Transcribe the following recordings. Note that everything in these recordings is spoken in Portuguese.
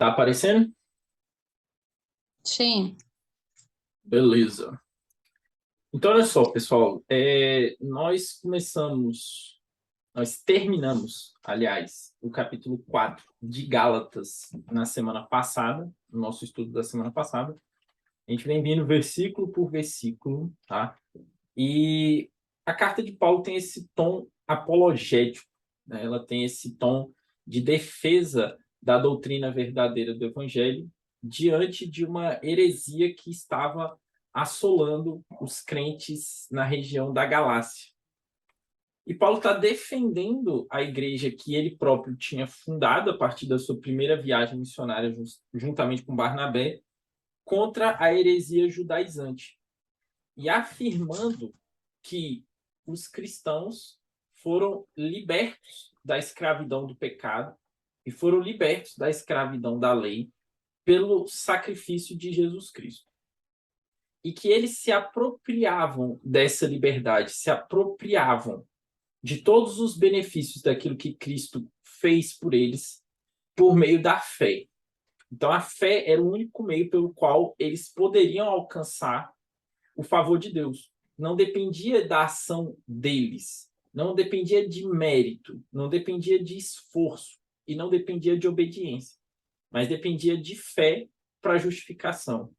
Tá aparecendo? Sim. Beleza. Então, olha só, pessoal. Nós terminamos, aliás, o capítulo 4 de Gálatas na semana passada, no nosso estudo da semana passada. A gente vem vindo versículo por versículo, tá? E a carta de Paulo tem esse tom apologético, né? Ela tem esse tom de defesa da doutrina verdadeira do Evangelho diante de uma heresia que estava assolando os crentes na região da Galácia. E Paulo está defendendo a igreja que ele próprio tinha fundado a partir da sua primeira viagem missionária, juntamente com Barnabé, contra a heresia judaizante. E afirmando que os cristãos foram libertos da escravidão do pecado e foram libertos da escravidão da lei pelo sacrifício de Jesus Cristo. E que eles se apropriavam dessa liberdade, se apropriavam de todos os benefícios daquilo que Cristo fez por eles por meio da fé. Então, a fé era o único meio pelo qual eles poderiam alcançar o favor de Deus. Não dependia da ação deles, não dependia de mérito, não dependia de esforço e não dependia de obediência, mas dependia de fé para justificação.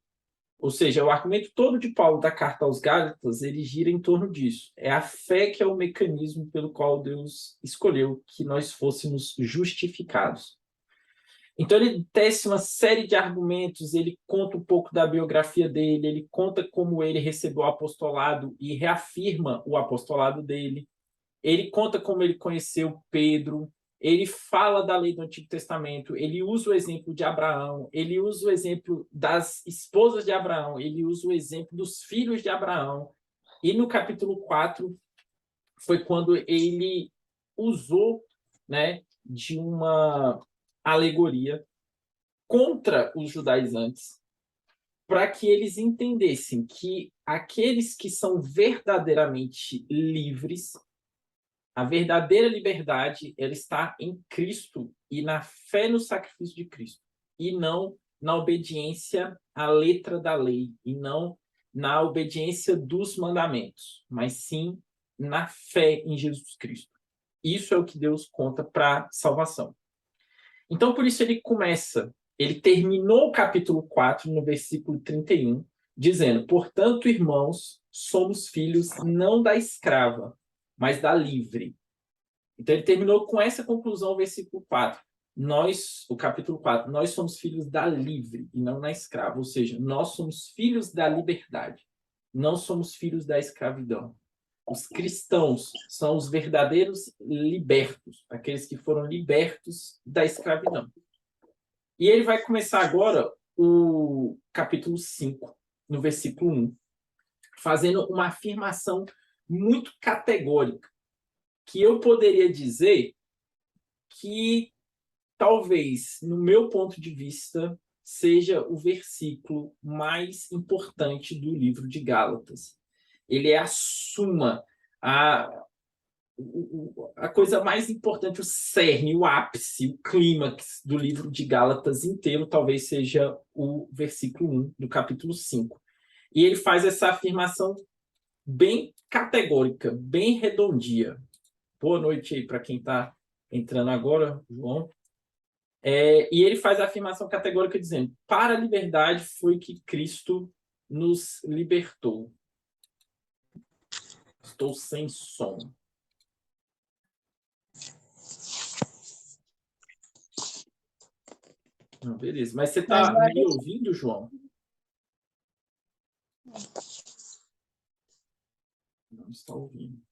Ou seja, o argumento todo de Paulo da carta aos Gálatas, ele gira em torno disso. É a fé que é o mecanismo pelo qual Deus escolheu que nós fôssemos justificados. Então ele tece uma série de argumentos, ele conta um pouco da biografia dele, ele conta como ele recebeu o apostolado e reafirma o apostolado dele. Ele conta como ele conheceu Pedro, ele fala da lei do Antigo Testamento, ele usa o exemplo de Abraão, ele usa o exemplo das esposas de Abraão, ele usa o exemplo dos filhos de Abraão. E no capítulo 4 foi quando ele usou, né, de uma alegoria contra os judaizantes, para que eles entendessem que aqueles que são verdadeiramente livres, a verdadeira liberdade, ela está em Cristo e na fé no sacrifício de Cristo, e não na obediência à letra da lei, e não na obediência dos mandamentos, mas sim na fé em Jesus Cristo. Isso é o que Deus conta para salvação. Então, por isso ele terminou o capítulo 4 no versículo 31, dizendo: portanto, irmãos, somos filhos não da escrava, mas da livre. Então, ele terminou com essa conclusão, o versículo 4. O capítulo 4, nós somos filhos da livre e não da escrava. Ou seja, nós somos filhos da liberdade, não somos filhos da escravidão. Os cristãos são os verdadeiros libertos, aqueles que foram libertos da escravidão. E ele vai começar agora o capítulo 5, no versículo 1, fazendo uma afirmação muito categórica, que eu poderia dizer que talvez, no meu ponto de vista, seja o versículo mais importante do livro de Gálatas. Ele é a suma, a coisa mais importante, o cerne, o ápice, o clímax do livro de Gálatas inteiro, talvez seja o versículo 1 do capítulo 5. E ele faz essa afirmação bem categórica, bem redondia. Boa noite aí para quem está entrando agora, João. E ele faz a afirmação categórica dizendo: para a liberdade foi que Cristo nos libertou. Estou sem som. Não, beleza. Mas você está Agora me ouvindo, João? Não está ouvindo.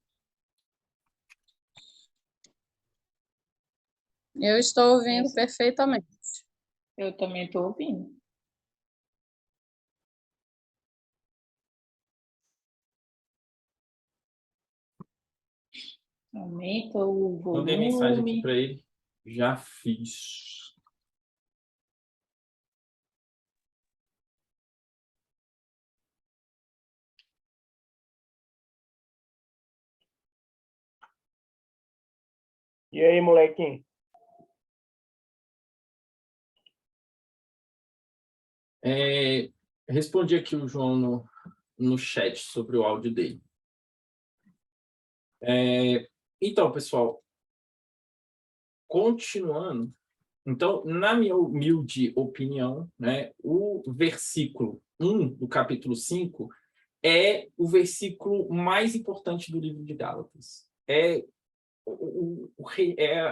eu estou ouvindo perfeitamente. Eu também estou ouvindo. Aumenta o volume. Mandei mensagem aqui para ele. Já fiz. E aí, molequinho? Respondi aqui o João no chat sobre o áudio dele. Então, pessoal, continuando. Então, na minha humilde opinião, né, o versículo 1 do capítulo 5 é o versículo mais importante do livro de Gálatas. É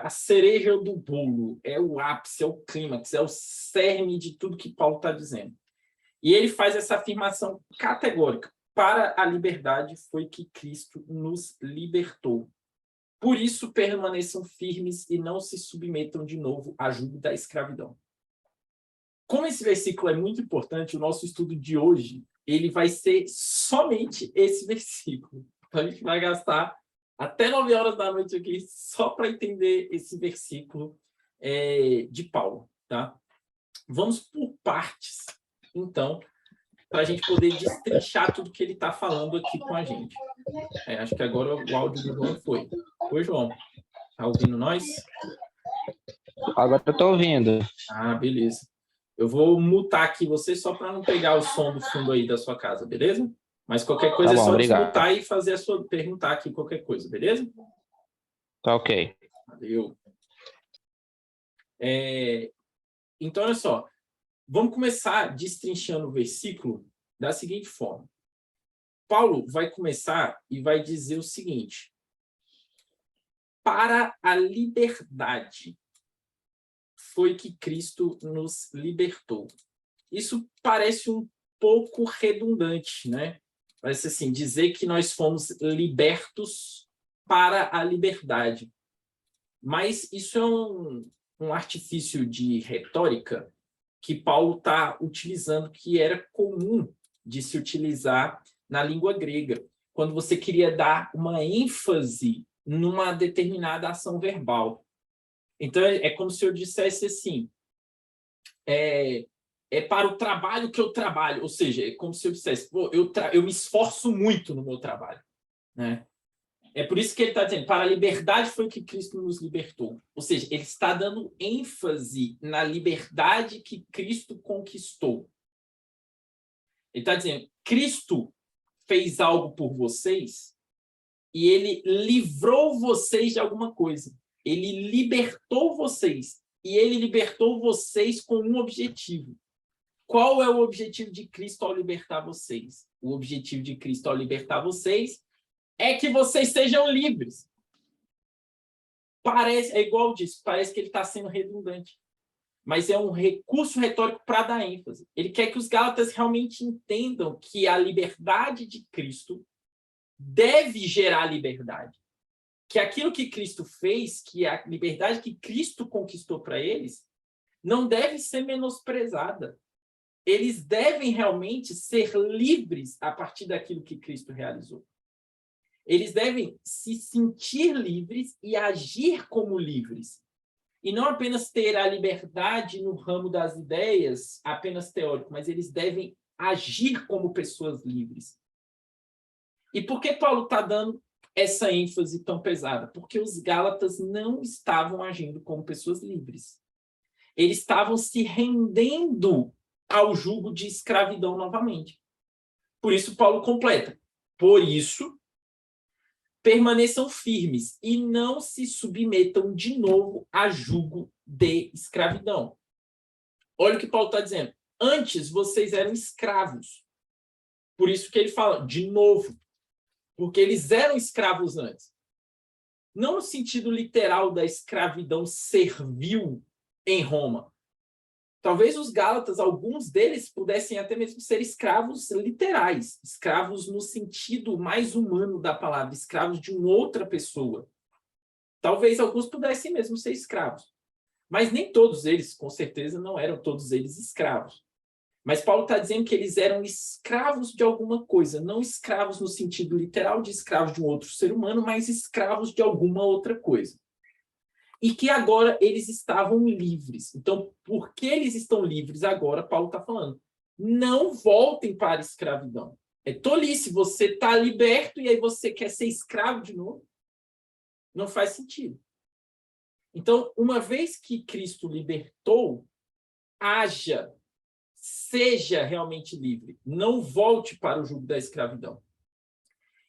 a cereja do bolo, é o ápice, é o clímax, é o cerne de tudo que Paulo está dizendo. E ele faz essa afirmação categórica: para a liberdade foi que Cristo nos libertou. Por isso, permaneçam firmes e não se submetam de novo à jugo da escravidão. Como esse versículo é muito importante, o nosso estudo de hoje ele vai ser somente esse versículo. Então, a gente vai gastar até 9 horas da noite aqui só para entender esse versículo de Paulo. Tá? Vamos por partes, então, para a gente poder destrinchar tudo que ele está falando aqui com a gente. Acho que agora o áudio do João foi. Oi, João. Está ouvindo nós? Agora eu estou ouvindo. Ah, beleza. Eu vou mutar aqui você só para não pegar o som do fundo aí da sua casa, beleza? Mas qualquer coisa Tá bom, é só obrigado. desmutar e fazer a sua perguntar aqui qualquer coisa, beleza? Tá ok. Valeu. Então, olha só. Vamos começar destrinchando o versículo da seguinte forma. Paulo vai começar e vai dizer o seguinte: para a liberdade foi que Cristo nos libertou. Isso parece um pouco redundante, né? Parece assim, dizer que nós fomos libertos para a liberdade. Mas isso é um artifício de retórica que Paulo está utilizando, que era comum de se utilizar na língua grega, quando você queria dar uma ênfase numa determinada ação verbal. Então, é como se eu dissesse assim, para o trabalho que eu trabalho, ou seja, é como se eu dissesse, pô, eu me esforço muito no meu trabalho, né? É por isso que ele está dizendo, para a liberdade foi que Cristo nos libertou. Ou seja, ele está dando ênfase na liberdade que Cristo conquistou. Ele está dizendo, Cristo fez algo por vocês e ele livrou vocês de alguma coisa. Ele libertou vocês e ele libertou vocês com um objetivo. Qual é o objetivo de Cristo ao libertar vocês? O objetivo de Cristo ao libertar vocês é que vocês sejam livres. É igual disso, parece que ele está sendo redundante. Mas é um recurso retórico para dar ênfase. Ele quer que os gálatas realmente entendam que a liberdade de Cristo deve gerar liberdade. Que aquilo que Cristo fez, que a liberdade que Cristo conquistou para eles, não deve ser menosprezada. Eles devem realmente ser livres a partir daquilo que Cristo realizou. Eles devem se sentir livres e agir como livres. E não apenas ter a liberdade no ramo das ideias, apenas teórico, mas eles devem agir como pessoas livres. E por que Paulo está dando essa ênfase tão pesada? Porque os gálatas não estavam agindo como pessoas livres. Eles estavam se rendendo ao jugo de escravidão novamente. Por isso, Paulo completa. Por isso, permaneçam firmes e não se submetam de novo a jugo de escravidão. Olha o que Paulo está dizendo. Antes, vocês eram escravos. Por isso que ele fala, de novo, porque eles eram escravos antes. Não no sentido literal da escravidão servil em Roma. Talvez os gálatas, alguns deles, pudessem até mesmo ser escravos literais, escravos no sentido mais humano da palavra, escravos de uma outra pessoa. Talvez alguns pudessem mesmo ser escravos. Mas nem todos eles, com certeza, não eram todos eles escravos. Mas Paulo está dizendo que eles eram escravos de alguma coisa, não escravos no sentido literal de escravos de um outro ser humano, mas escravos de alguma outra coisa. E que agora eles estavam livres. Então, por que eles estão livres agora? Paulo está falando. Não voltem para a escravidão. É tolice, você está liberto e aí você quer ser escravo de novo? Não faz sentido. Então, uma vez que Cristo libertou, haja, seja realmente livre. Não volte para o jugo da escravidão.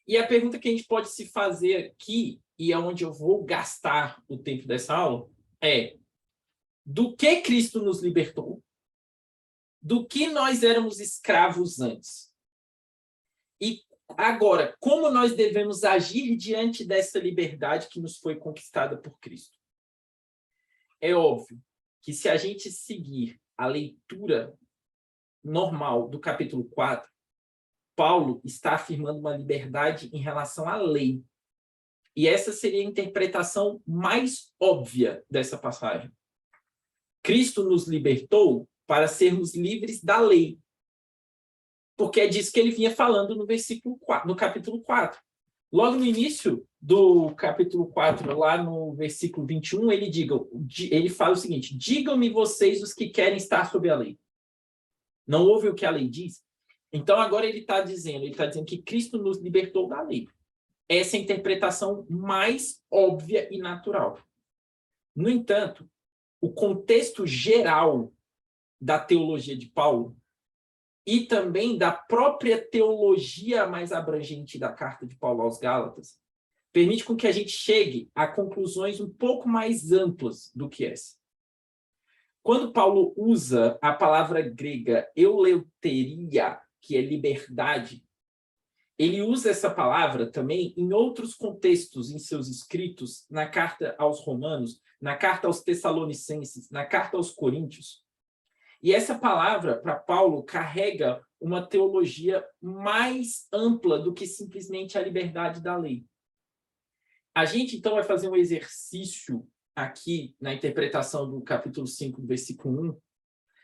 E a pergunta que a gente pode se fazer aqui, e é onde eu vou gastar o tempo dessa aula, é: do que Cristo nos libertou? Do que nós éramos escravos antes? E agora, como nós devemos agir diante dessa liberdade que nos foi conquistada por Cristo? É óbvio que se a gente seguir a leitura normal do capítulo 4, Paulo está afirmando uma liberdade em relação à lei. E essa seria a interpretação mais óbvia dessa passagem. Cristo nos libertou para sermos livres da lei. Porque é disso que ele vinha falando no versículo 4, no capítulo 4. Logo no início do capítulo 4, lá no versículo 21, ele fala o seguinte: digam-me vocês os que querem estar sob a lei. Não ouvem o que a lei diz? Então agora ele está dizendo que Cristo nos libertou da lei. Essa é a interpretação mais óbvia e natural. No entanto, o contexto geral da teologia de Paulo e também da própria teologia mais abrangente da carta de Paulo aos Gálatas permite com que a gente chegue a conclusões um pouco mais amplas do que essa. Quando Paulo usa a palavra grega eleuteria, que é liberdade, ele usa essa palavra também em outros contextos em seus escritos, na carta aos Romanos, na carta aos Tessalonicenses, na carta aos Coríntios. E essa palavra, para Paulo, carrega uma teologia mais ampla do que simplesmente a liberdade da lei. A gente, então, vai fazer um exercício aqui na interpretação do capítulo 5, do versículo 1,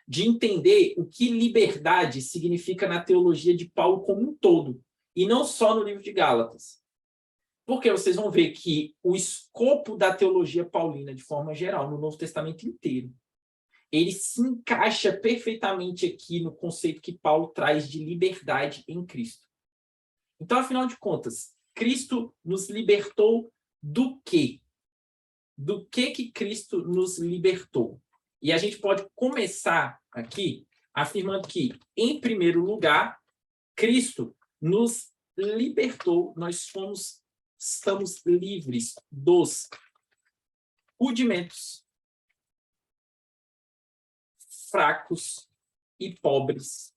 de entender o que liberdade significa na teologia de Paulo como um todo, e não só no livro de Gálatas. Porque vocês vão ver que o escopo da teologia paulina, de forma geral, no Novo Testamento inteiro, ele se encaixa perfeitamente aqui no conceito que Paulo traz de liberdade em Cristo. Então, afinal de contas, Cristo nos libertou do quê? Do que Cristo nos libertou? E a gente pode começar aqui afirmando que, em primeiro lugar, Cristo nos libertou, estamos livres dos rudimentos, fracos e pobres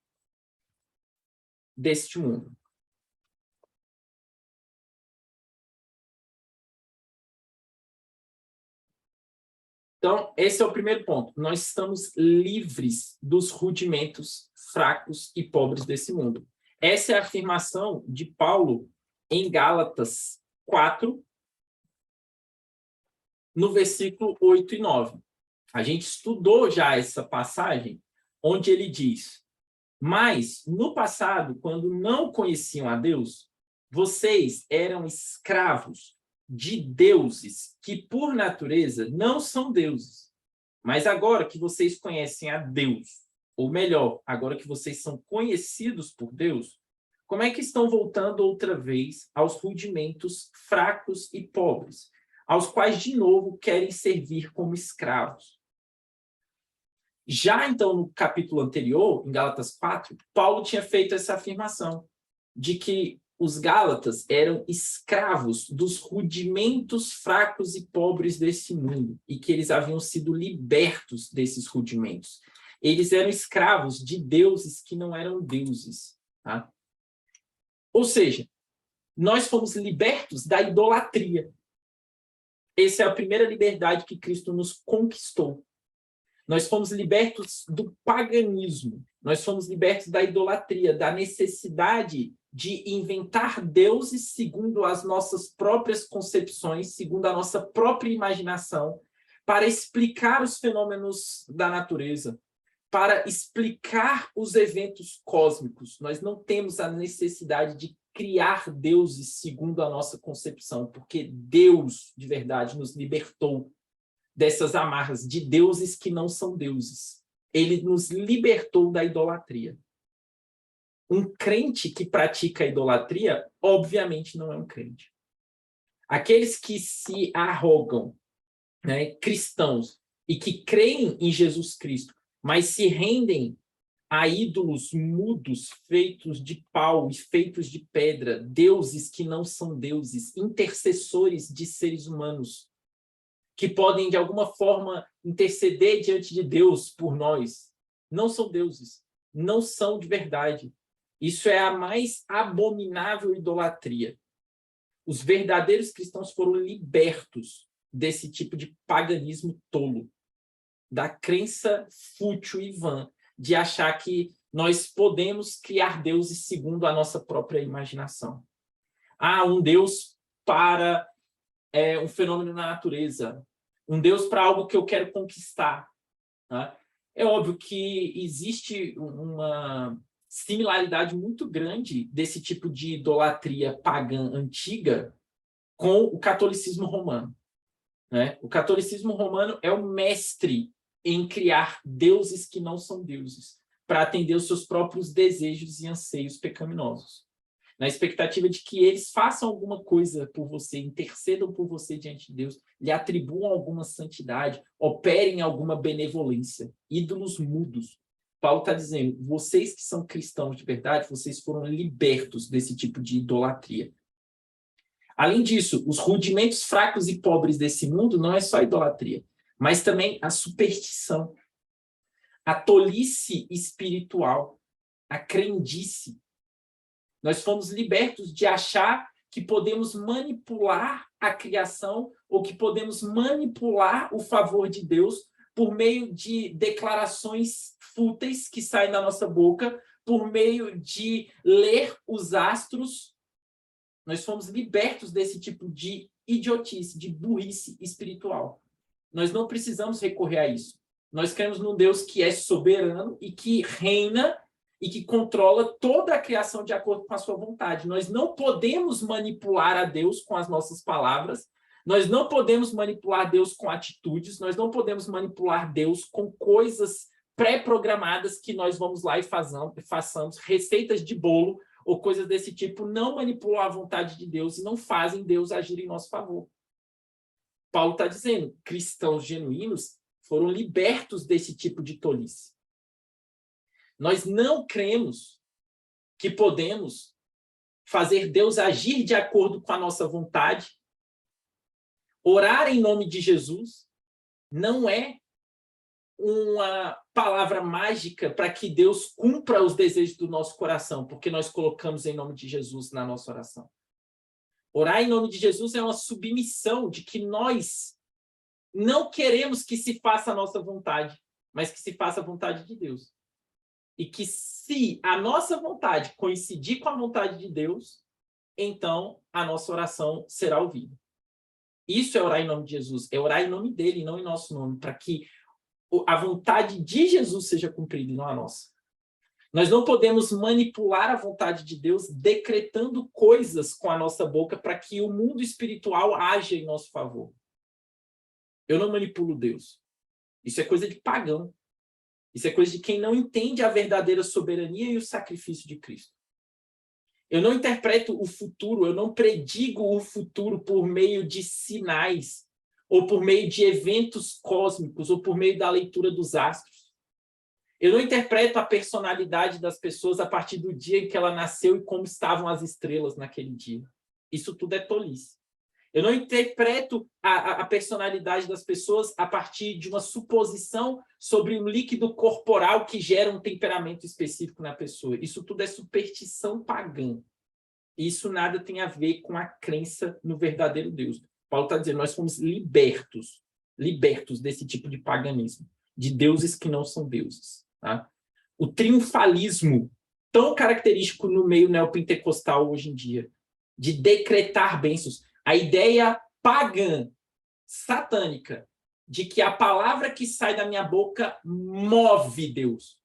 deste mundo. Então, esse é o primeiro ponto. Nós estamos livres dos rudimentos fracos e pobres desse mundo. Essa é a afirmação de Paulo em Gálatas 4, no versículo 8 e 9. A gente estudou já essa passagem, onde ele diz: mas, no passado, quando não conheciam a Deus, vocês eram escravos de deuses que, por natureza, não são deuses. Mas agora que vocês conhecem a Deus, ou melhor, agora que vocês são conhecidos por Deus, como é que estão voltando outra vez aos rudimentos fracos e pobres, aos quais, de novo, querem servir como escravos? Já, então, no capítulo anterior, em Gálatas 4, Paulo tinha feito essa afirmação de que os Gálatas eram escravos dos rudimentos fracos e pobres desse mundo e que eles haviam sido libertos desses rudimentos. Eles eram escravos de deuses que não eram deuses. Tá? Ou seja, nós fomos libertos da idolatria. Essa é a primeira liberdade que Cristo nos conquistou. Nós fomos libertos do paganismo. Nós fomos libertos da idolatria, da necessidade de inventar deuses segundo as nossas próprias concepções, segundo a nossa própria imaginação, para explicar os fenômenos da natureza, para explicar os eventos cósmicos. Nós não temos a necessidade de criar deuses segundo a nossa concepção, porque Deus, de verdade, nos libertou dessas amarras de deuses que não são deuses. Ele nos libertou da idolatria. Um crente que pratica a idolatria, obviamente, não é um crente. Aqueles que se arrogam, né, cristãos, e que creem em Jesus Cristo, mas se rendem a ídolos mudos feitos de pau e feitos de pedra, deuses que não são deuses, intercessores de seres humanos, que podem, de alguma forma, interceder diante de Deus por nós. Não são deuses, não são de verdade. Isso é a mais abominável idolatria. Os verdadeiros cristãos foram libertos desse tipo de paganismo tolo, da crença fútil e vã, de achar que nós podemos criar deuses segundo a nossa própria imaginação. Um Deus para um fenômeno na natureza, um Deus para algo que eu quero conquistar. Tá? É óbvio que existe uma similaridade muito grande desse tipo de idolatria pagã antiga com o catolicismo romano. Né? O catolicismo romano é o mestre em criar deuses que não são deuses, para atender os seus próprios desejos e anseios pecaminosos, na expectativa de que eles façam alguma coisa por você, intercedam por você diante de Deus, lhe atribuam alguma santidade, operem alguma benevolência. Ídolos mudos. Paulo está dizendo, vocês que são cristãos de verdade, vocês foram libertos desse tipo de idolatria. Além disso, os rudimentos fracos e pobres desse mundo não é só idolatria, mas também a superstição, a tolice espiritual, a crendice. Nós fomos libertos de achar que podemos manipular a criação ou que podemos manipular o favor de Deus por meio de declarações fúteis que saem da nossa boca, por meio de ler os astros. Nós fomos libertos desse tipo de idiotice, de burrice espiritual. Nós não precisamos recorrer a isso. Nós cremos num Deus que é soberano e que reina e que controla toda a criação de acordo com a sua vontade. Nós não podemos manipular a Deus com as nossas palavras, nós não podemos manipular Deus com atitudes, nós não podemos manipular Deus com coisas pré-programadas que nós vamos lá e façamos, receitas de bolo ou coisas desse tipo, não manipulam a vontade de Deus e não fazem Deus agir em nosso favor. Paulo está dizendo, cristãos genuínos foram libertos desse tipo de tolice. Nós não cremos que podemos fazer Deus agir de acordo com a nossa vontade. Orar em nome de Jesus não é uma palavra mágica para que Deus cumpra os desejos do nosso coração, porque nós colocamos em nome de Jesus na nossa oração. Orar em nome de Jesus é uma submissão de que nós não queremos que se faça a nossa vontade, mas que se faça a vontade de Deus. E que se a nossa vontade coincidir com a vontade de Deus, então a nossa oração será ouvida. Isso é orar em nome de Jesus, é orar em nome dele, não em nosso nome, para que a vontade de Jesus seja cumprida e não a nossa. Nós não podemos manipular a vontade de Deus decretando coisas com a nossa boca para que o mundo espiritual haja em nosso favor. Eu não manipulo Deus. Isso é coisa de pagão. Isso é coisa de quem não entende a verdadeira soberania e o sacrifício de Cristo. Eu não interpreto o futuro, eu não predigo o futuro por meio de sinais, ou por meio de eventos cósmicos, ou por meio da leitura dos astros. Eu não interpreto a personalidade das pessoas a partir do dia em que ela nasceu e como estavam as estrelas naquele dia. Isso tudo é tolice. Eu não interpreto a personalidade das pessoas a partir de uma suposição sobre um líquido corporal que gera um temperamento específico na pessoa. Isso tudo é superstição pagã. Isso nada tem a ver com a crença no verdadeiro Deus. Paulo está dizendo, nós fomos libertos desse tipo de paganismo, de deuses que não são deuses. Tá? O triunfalismo, tão característico no meio neopentecostal hoje em dia, de decretar bênçãos, a ideia pagã, satânica, de que a palavra que sai da minha boca move Deus.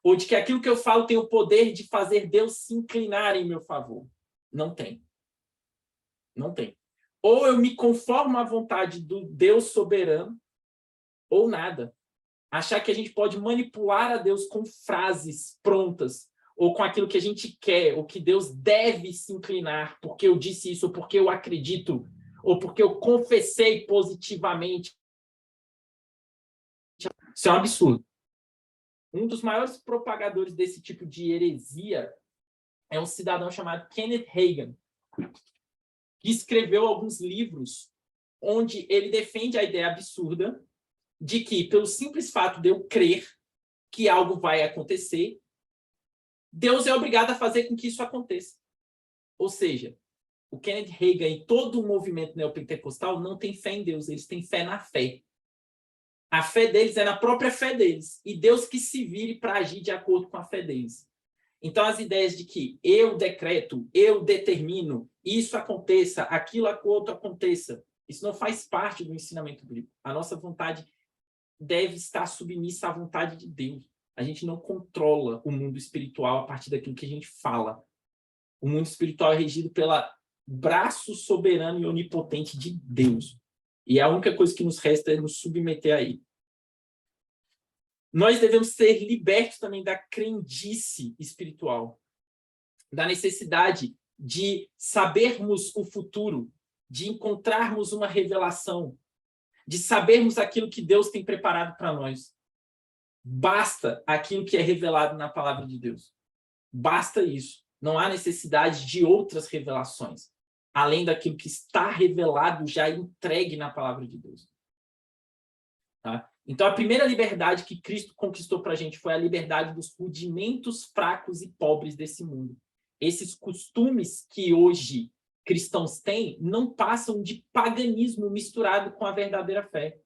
Ou de que aquilo que eu falo tem o poder de fazer Deus se inclinar em meu favor. Não tem. Não tem. Ou eu me conformo à vontade do Deus soberano, ou nada. Achar que a gente pode manipular a Deus com frases prontas, ou com aquilo que a gente quer, ou que Deus deve se inclinar, porque eu disse isso, ou porque eu acredito, ou porque eu confessei positivamente. Isso é um absurdo. Um dos maiores propagadores desse tipo de heresia é um cidadão chamado Kenneth Hagin, que escreveu alguns livros onde ele defende a ideia absurda de que, pelo simples fato de eu crer que algo vai acontecer, Deus é obrigado a fazer com que isso aconteça. Ou seja, o Kenneth Hagin e todo o movimento neopentecostal não tem fé em Deus, eles têm fé na fé. A fé deles é na própria fé deles. E Deus que se vire para agir de acordo com a fé deles. Então, as ideias de que eu decreto, eu determino, isso aconteça, aquilo outro aconteça, isso não faz parte do ensinamento bíblico. A nossa vontade deve estar submissa à vontade de Deus. A gente não controla o mundo espiritual a partir daquilo que a gente fala. O mundo espiritual é regido pelo braço soberano e onipotente de Deus. E a única coisa que nos resta é nos submeter a ele. Nós devemos ser libertos também da crendice espiritual, da necessidade de sabermos o futuro, de encontrarmos uma revelação, de sabermos aquilo que Deus tem preparado para nós. Basta aquilo que é revelado na palavra de Deus. Basta isso. Não há necessidade de outras revelações, além daquilo que está revelado, já entregue na palavra de Deus. Tá? Então, a primeira liberdade que Cristo conquistou para a gente foi a liberdade dos rudimentos fracos e pobres desse mundo. Esses costumes que hoje cristãos têm não passam de paganismo misturado com a verdadeira fé.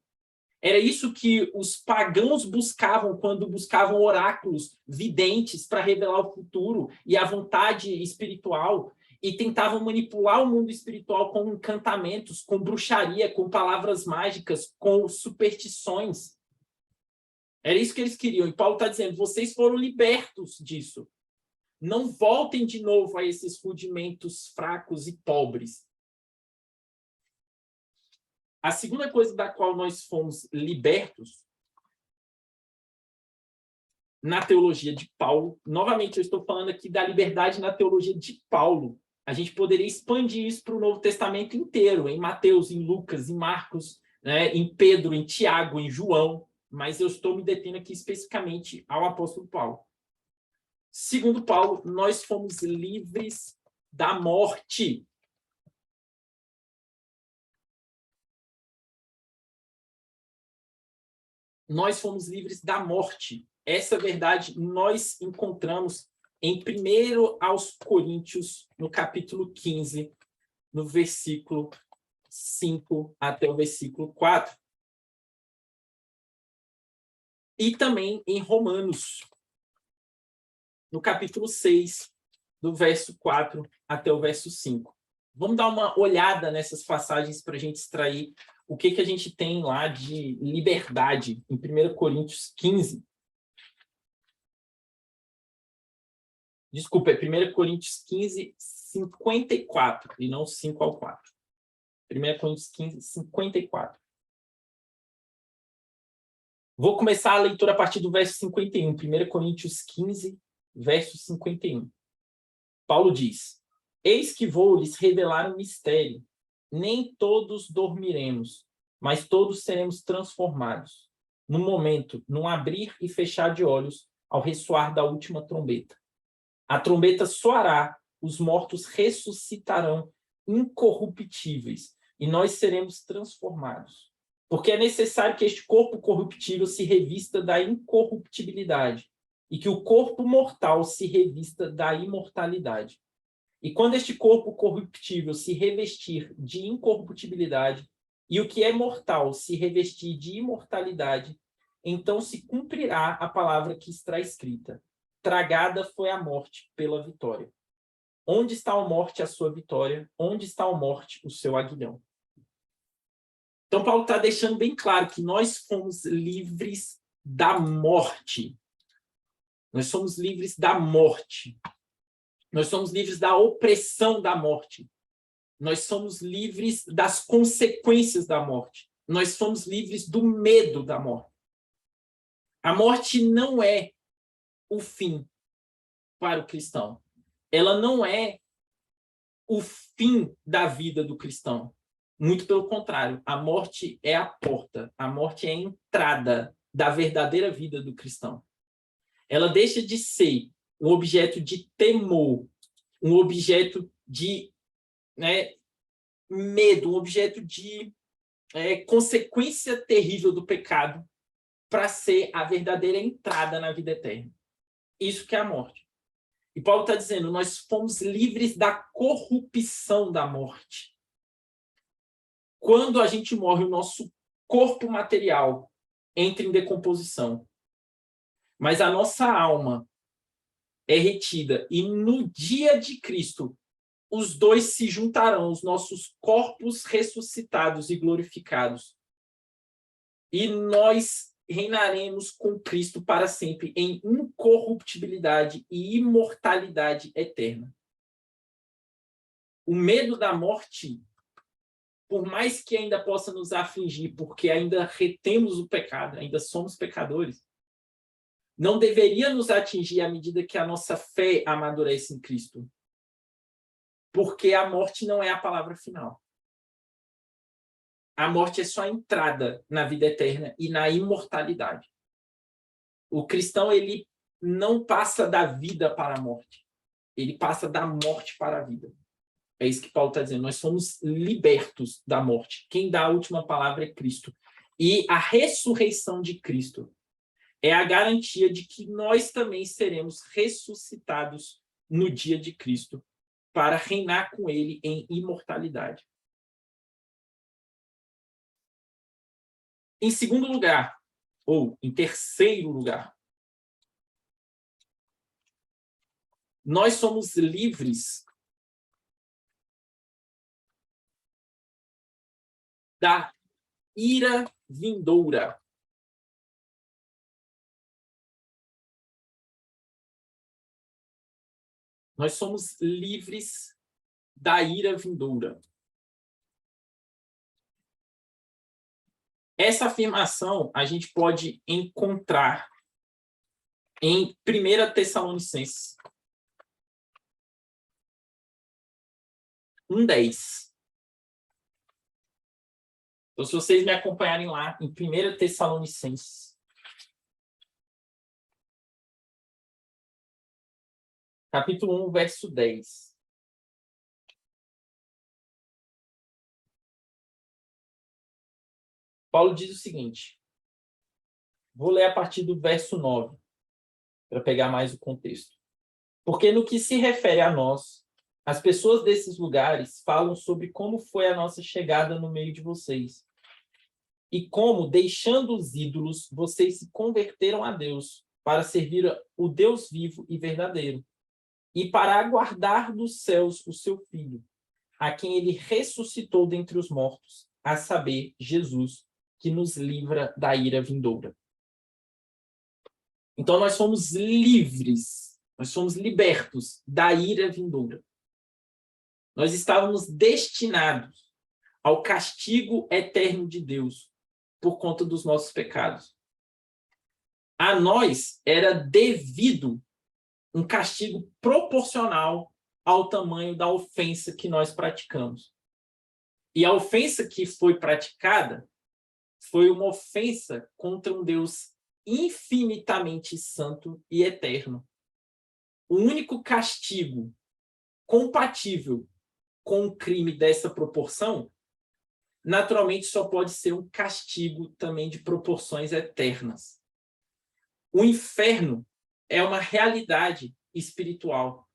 Era isso que os pagãos buscavam quando buscavam oráculos videntes para revelar o futuro e a vontade espiritual, e tentavam manipular o mundo espiritual com encantamentos, com bruxaria, com palavras mágicas, com superstições. Era isso que eles queriam. E Paulo está dizendo, vocês foram libertos disso. Não voltem de novo a esses rudimentos fracos e pobres. A segunda coisa da qual nós fomos libertos, na teologia de Paulo, novamente eu estou falando aqui da liberdade na teologia de Paulo. A gente poderia expandir isso para o Novo Testamento inteiro, em Mateus, em Lucas, em Marcos, né, em Pedro, em Tiago, em João, mas eu estou me detendo aqui especificamente ao apóstolo Paulo. Segundo Paulo, nós fomos livres da morte. Nós fomos livres da morte. Essa verdade nós encontramos em 1 aos Coríntios, no capítulo 15, no versículo 5 até o versículo 4. E também em Romanos, no capítulo 6, do verso 4 até o verso 5. Vamos dar uma olhada nessas passagens para a gente extrair o que a gente tem lá de liberdade em 1 Coríntios 15. Desculpa, é 1 Coríntios 15, 54, e não 5 ao 4. 1 Coríntios 15, 54. Vou começar a leitura a partir do verso 51. 1 Coríntios 15, verso 51. Paulo diz, eis que vou lhes revelar um mistério. Nem todos dormiremos, mas todos seremos transformados. No momento, num abrir e fechar de olhos, ao ressoar da última trombeta. A trombeta soará, os mortos ressuscitarão incorruptíveis, e nós seremos transformados. Porque é necessário que este corpo corruptível se revista da incorruptibilidade, e que o corpo mortal se revista da imortalidade. E quando este corpo corruptível se revestir de incorruptibilidade, e o que é mortal se revestir de imortalidade, então se cumprirá a palavra que está escrita. Tragada foi a morte pela vitória. Onde está a morte, a sua vitória? Onde está a morte, o seu aguilhão? Então, Paulo está deixando bem claro que nós fomos livres da morte. Nós somos livres da morte. Nós somos livres da opressão da morte. Nós somos livres das consequências da morte. Nós somos livres do medo da morte. A morte não é o fim para o cristão. Ela não é o fim da vida do cristão. Muito pelo contrário, a morte é a porta, a morte é a entrada da verdadeira vida do cristão. ela deixa de ser um objeto de temor, um objeto de, né, medo, um objeto de consequência terrível do pecado, para ser a verdadeira entrada na vida eterna. Isso que é a morte. E Paulo está dizendo, nós fomos livres da corrupção da morte. Quando a gente morre, o nosso corpo material entra em decomposição. Mas a nossa alma é retida. E no dia de Cristo, os dois se juntarão, os nossos corpos ressuscitados e glorificados. E nós reinaremos com Cristo para sempre em incorruptibilidade e imortalidade eterna. O medo da morte, por mais que ainda possa nos afligir, porque ainda retemos o pecado, ainda somos pecadores, não deveria nos atingir à medida que a nossa fé amadurece em Cristo. Porque a morte não é a palavra final. A morte é só a entrada na vida eterna e na imortalidade. O cristão, ele não passa da vida para a morte. Ele passa da morte para a vida. É isso que Paulo está dizendo. Nós somos libertos da morte. Quem dá a última palavra é Cristo. E a ressurreição de Cristo é a garantia de que nós também seremos ressuscitados no dia de Cristo para reinar com ele em imortalidade. Em segundo lugar, ou em terceiro lugar, nós somos livres da ira vindoura. Nós somos livres da ira vindoura. Essa afirmação a gente pode encontrar em 1 Tessalonicenses 1:10. Então, se vocês me acompanharem lá em 1 Tessalonicenses, capítulo 1, verso 10. Paulo diz o seguinte, vou ler a partir do verso 9, para pegar mais o contexto. Porque no que se refere a nós, as pessoas desses lugares falam sobre como foi a nossa chegada no meio de vocês, e como, deixando os ídolos, vocês se converteram a Deus, para servir o Deus vivo e verdadeiro, e para aguardar dos céus o seu Filho, a quem ele ressuscitou dentre os mortos, a saber, Jesus, que nos livra da ira vindoura. Então, nós somos livres, nós somos libertos da ira vindoura. Nós estávamos destinados ao castigo eterno de Deus por conta dos nossos pecados. A nós era devido um castigo proporcional ao tamanho da ofensa que nós praticamos. E a ofensa que foi praticada foi uma ofensa contra um Deus infinitamente santo e eterno. O único castigo compatível com um crime dessa proporção, naturalmente só pode ser um castigo também de proporções eternas. O inferno é uma realidade espiritual.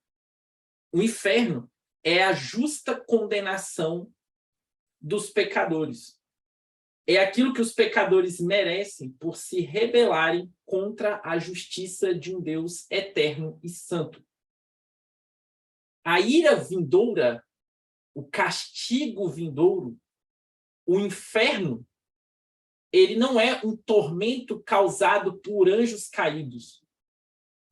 O inferno é a justa condenação dos pecadores. É aquilo que os pecadores merecem por se rebelarem contra a justiça de um Deus eterno e santo. A ira vindoura, o castigo vindouro, o inferno, ele não é um tormento causado por anjos caídos.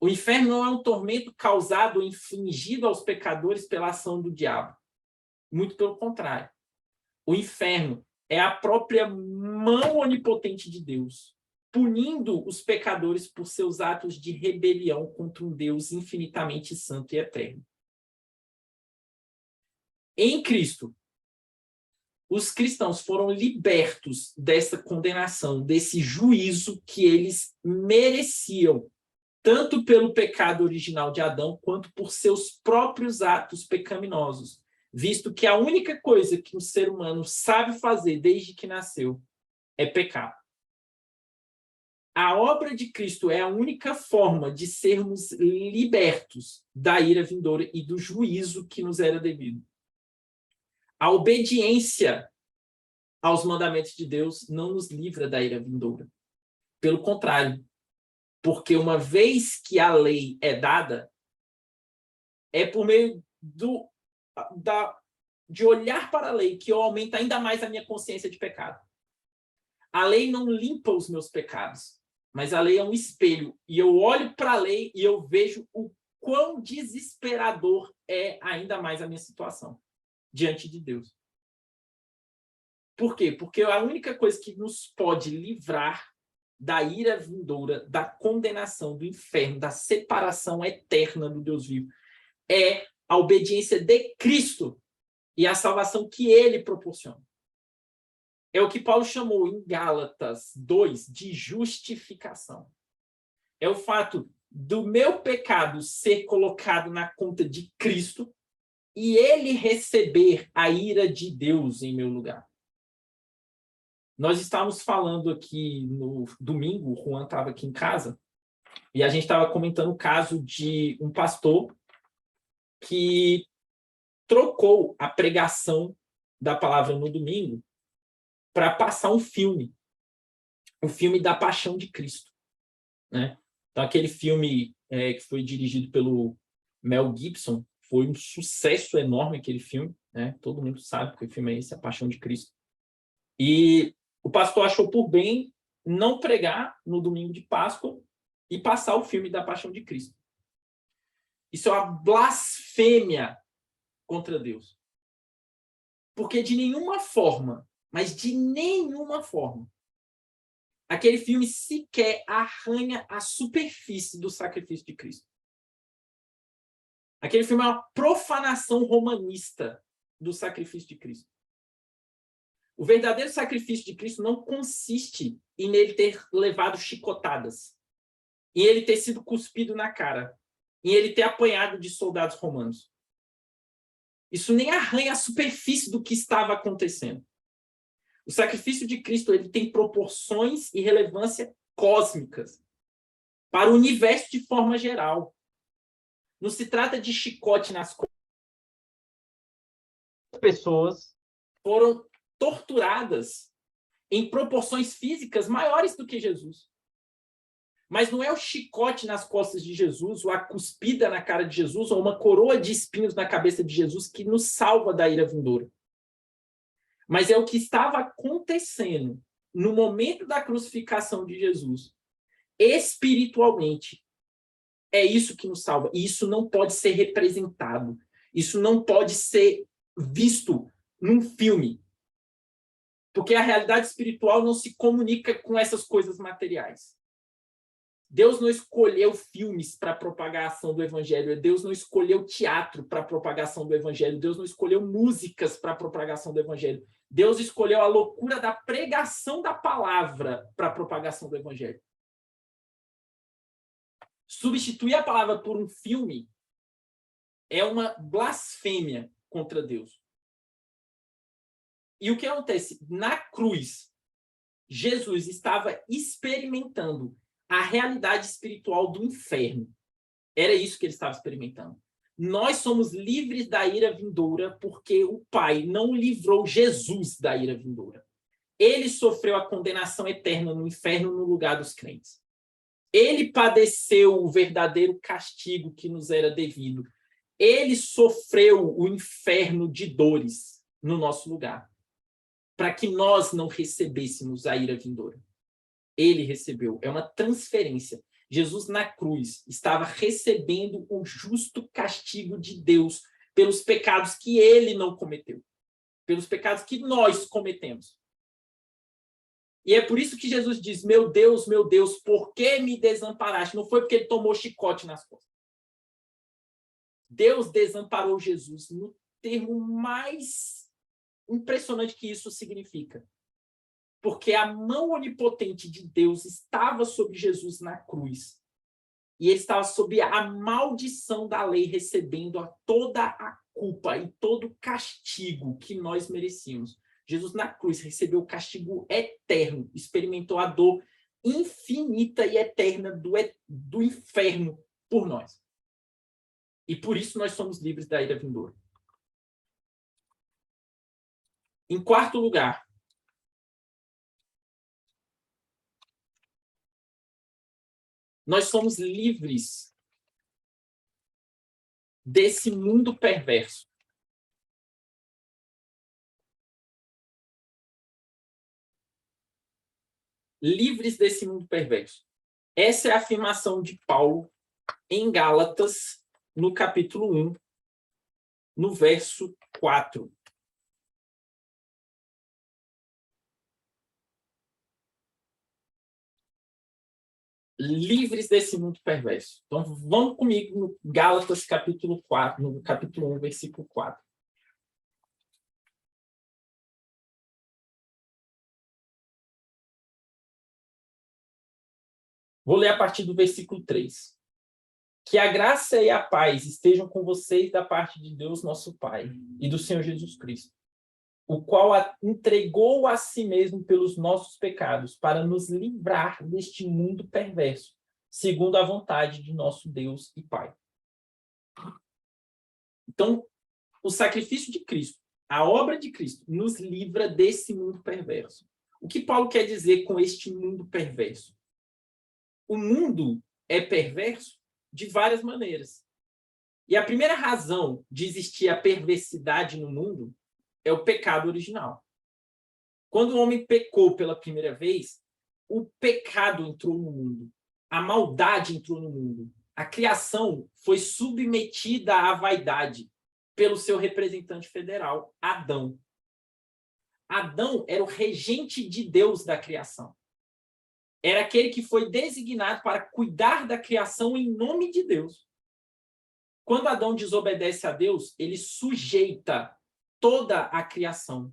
O inferno não é um tormento causado ou infligido aos pecadores pela ação do diabo. Muito pelo contrário. O inferno é a própria mão onipotente de Deus, punindo os pecadores por seus atos de rebelião contra um Deus infinitamente santo e eterno. Em Cristo, os cristãos foram libertos dessa condenação, desse juízo que eles mereciam tanto pelo pecado original de Adão, quanto por seus próprios atos pecaminosos, visto que a única coisa que o ser humano sabe fazer desde que nasceu é pecar. A obra de Cristo é a única forma de sermos libertos da ira vindoura e do juízo que nos era devido. A obediência aos mandamentos de Deus não nos livra da ira vindoura. Pelo contrário, porque uma vez que a lei é dada, é por meio de olhar para a lei que eu aumento ainda mais a minha consciência de pecado. A lei não limpa os meus pecados, mas a lei é um espelho. E eu olho para a lei e eu vejo o quão desesperador é ainda mais a minha situação diante de Deus. Por quê? Porque a única coisa que nos pode livrar da ira vindoura, da condenação, do inferno, da separação eterna do Deus vivo, é a obediência de Cristo e a salvação que ele proporciona. É o que Paulo chamou em Gálatas 2 de justificação. É o fato do meu pecado ser colocado na conta de Cristo e ele receber a ira de Deus em meu lugar. Nós estávamos falando aqui no domingo, o Juan estava aqui em casa, e a gente estava comentando o caso de um pastor que trocou a pregação da palavra no domingo para passar um filme, o filme da Paixão de Cristo, né? Então, aquele filme que foi dirigido pelo Mel Gibson, foi um sucesso enorme aquele filme, né? Todo mundo sabe que o filme é esse, A Paixão de Cristo. E o pastor achou por bem não pregar no domingo de Páscoa e passar o filme da Paixão de Cristo. Isso é uma blasfêmia contra Deus. Porque de nenhuma forma, mas de nenhuma forma, aquele filme sequer arranha a superfície do sacrifício de Cristo. Aquele filme é uma profanação romanista do sacrifício de Cristo. O verdadeiro sacrifício de Cristo não consiste em ele ter levado chicotadas, em ele ter sido cuspido na cara, em ele ter apanhado de soldados romanos. Isso nem arranha a superfície do que estava acontecendo. O sacrifício de Cristo ele tem proporções e relevância cósmicas para o universo de forma geral. Não se trata de chicote nas costas. As pessoas foram torturadas em proporções físicas maiores do que Jesus. Mas não é o chicote nas costas de Jesus, ou a cuspida na cara de Jesus, ou uma coroa de espinhos na cabeça de Jesus que nos salva da ira vindoura. Mas é o que estava acontecendo no momento da crucificação de Jesus. Espiritualmente, é isso que nos salva. E isso não pode ser representado. Isso não pode ser visto num filme. Porque a realidade espiritual não se comunica com essas coisas materiais. Deus não escolheu filmes para a propagação do evangelho. Deus não escolheu teatro para a propagação do evangelho. Deus não escolheu músicas para a propagação do evangelho. Deus escolheu a loucura da pregação da palavra para a propagação do evangelho. Substituir a palavra por um filme é uma blasfêmia contra Deus. E o que acontece? Na cruz, Jesus estava experimentando a realidade espiritual do inferno. Era isso que ele estava experimentando. Nós somos livres da ira vindoura porque o Pai não livrou Jesus da ira vindoura. Ele sofreu a condenação eterna no inferno no lugar dos crentes. Ele padeceu o verdadeiro castigo que nos era devido. Ele sofreu o inferno de dores no nosso lugar, para que nós não recebêssemos a ira vindoura. Ele recebeu. É uma transferência. Jesus na cruz estava recebendo o justo castigo de Deus pelos pecados que ele não cometeu, pelos pecados que nós cometemos. E é por isso que Jesus diz, meu Deus, por que me desamparaste? Não foi porque ele tomou chicote nas costas. Deus desamparou Jesus no termo mais impressionante que isso significa. Porque a mão onipotente de Deus estava sobre Jesus na cruz. E ele estava sob a maldição da lei, recebendo toda a culpa e todo o castigo que nós merecíamos. Jesus na cruz recebeu o castigo eterno, experimentou a dor infinita e eterna do inferno por nós. E por isso nós somos livres da ira vindoura. Em quarto lugar, nós somos livres desse mundo perverso. Livres desse mundo perverso. Essa é a afirmação de Paulo em Gálatas, no capítulo 1, no verso 4. Livres desse mundo perverso. Então, vamos comigo no Gálatas, capítulo 4, no capítulo 1, versículo 4. Vou ler a partir do versículo 3. Que a graça e a paz estejam com vocês da parte de Deus, nosso Pai, e do Senhor Jesus Cristo, o qual entregou a si mesmo pelos nossos pecados, para nos livrar deste mundo perverso, segundo a vontade de nosso Deus e Pai. Então, o sacrifício de Cristo, a obra de Cristo, nos livra desse mundo perverso. O que Paulo quer dizer com este mundo perverso? O mundo é perverso de várias maneiras. E a primeira razão de existir a perversidade no mundo é o pecado original. Quando o homem pecou pela primeira vez, o pecado entrou no mundo. A maldade entrou no mundo. A criação foi submetida à vaidade pelo seu representante federal, Adão. Adão era o regente de Deus da criação. Era aquele que foi designado para cuidar da criação em nome de Deus. Quando Adão desobedece a Deus, ele sujeita toda a criação,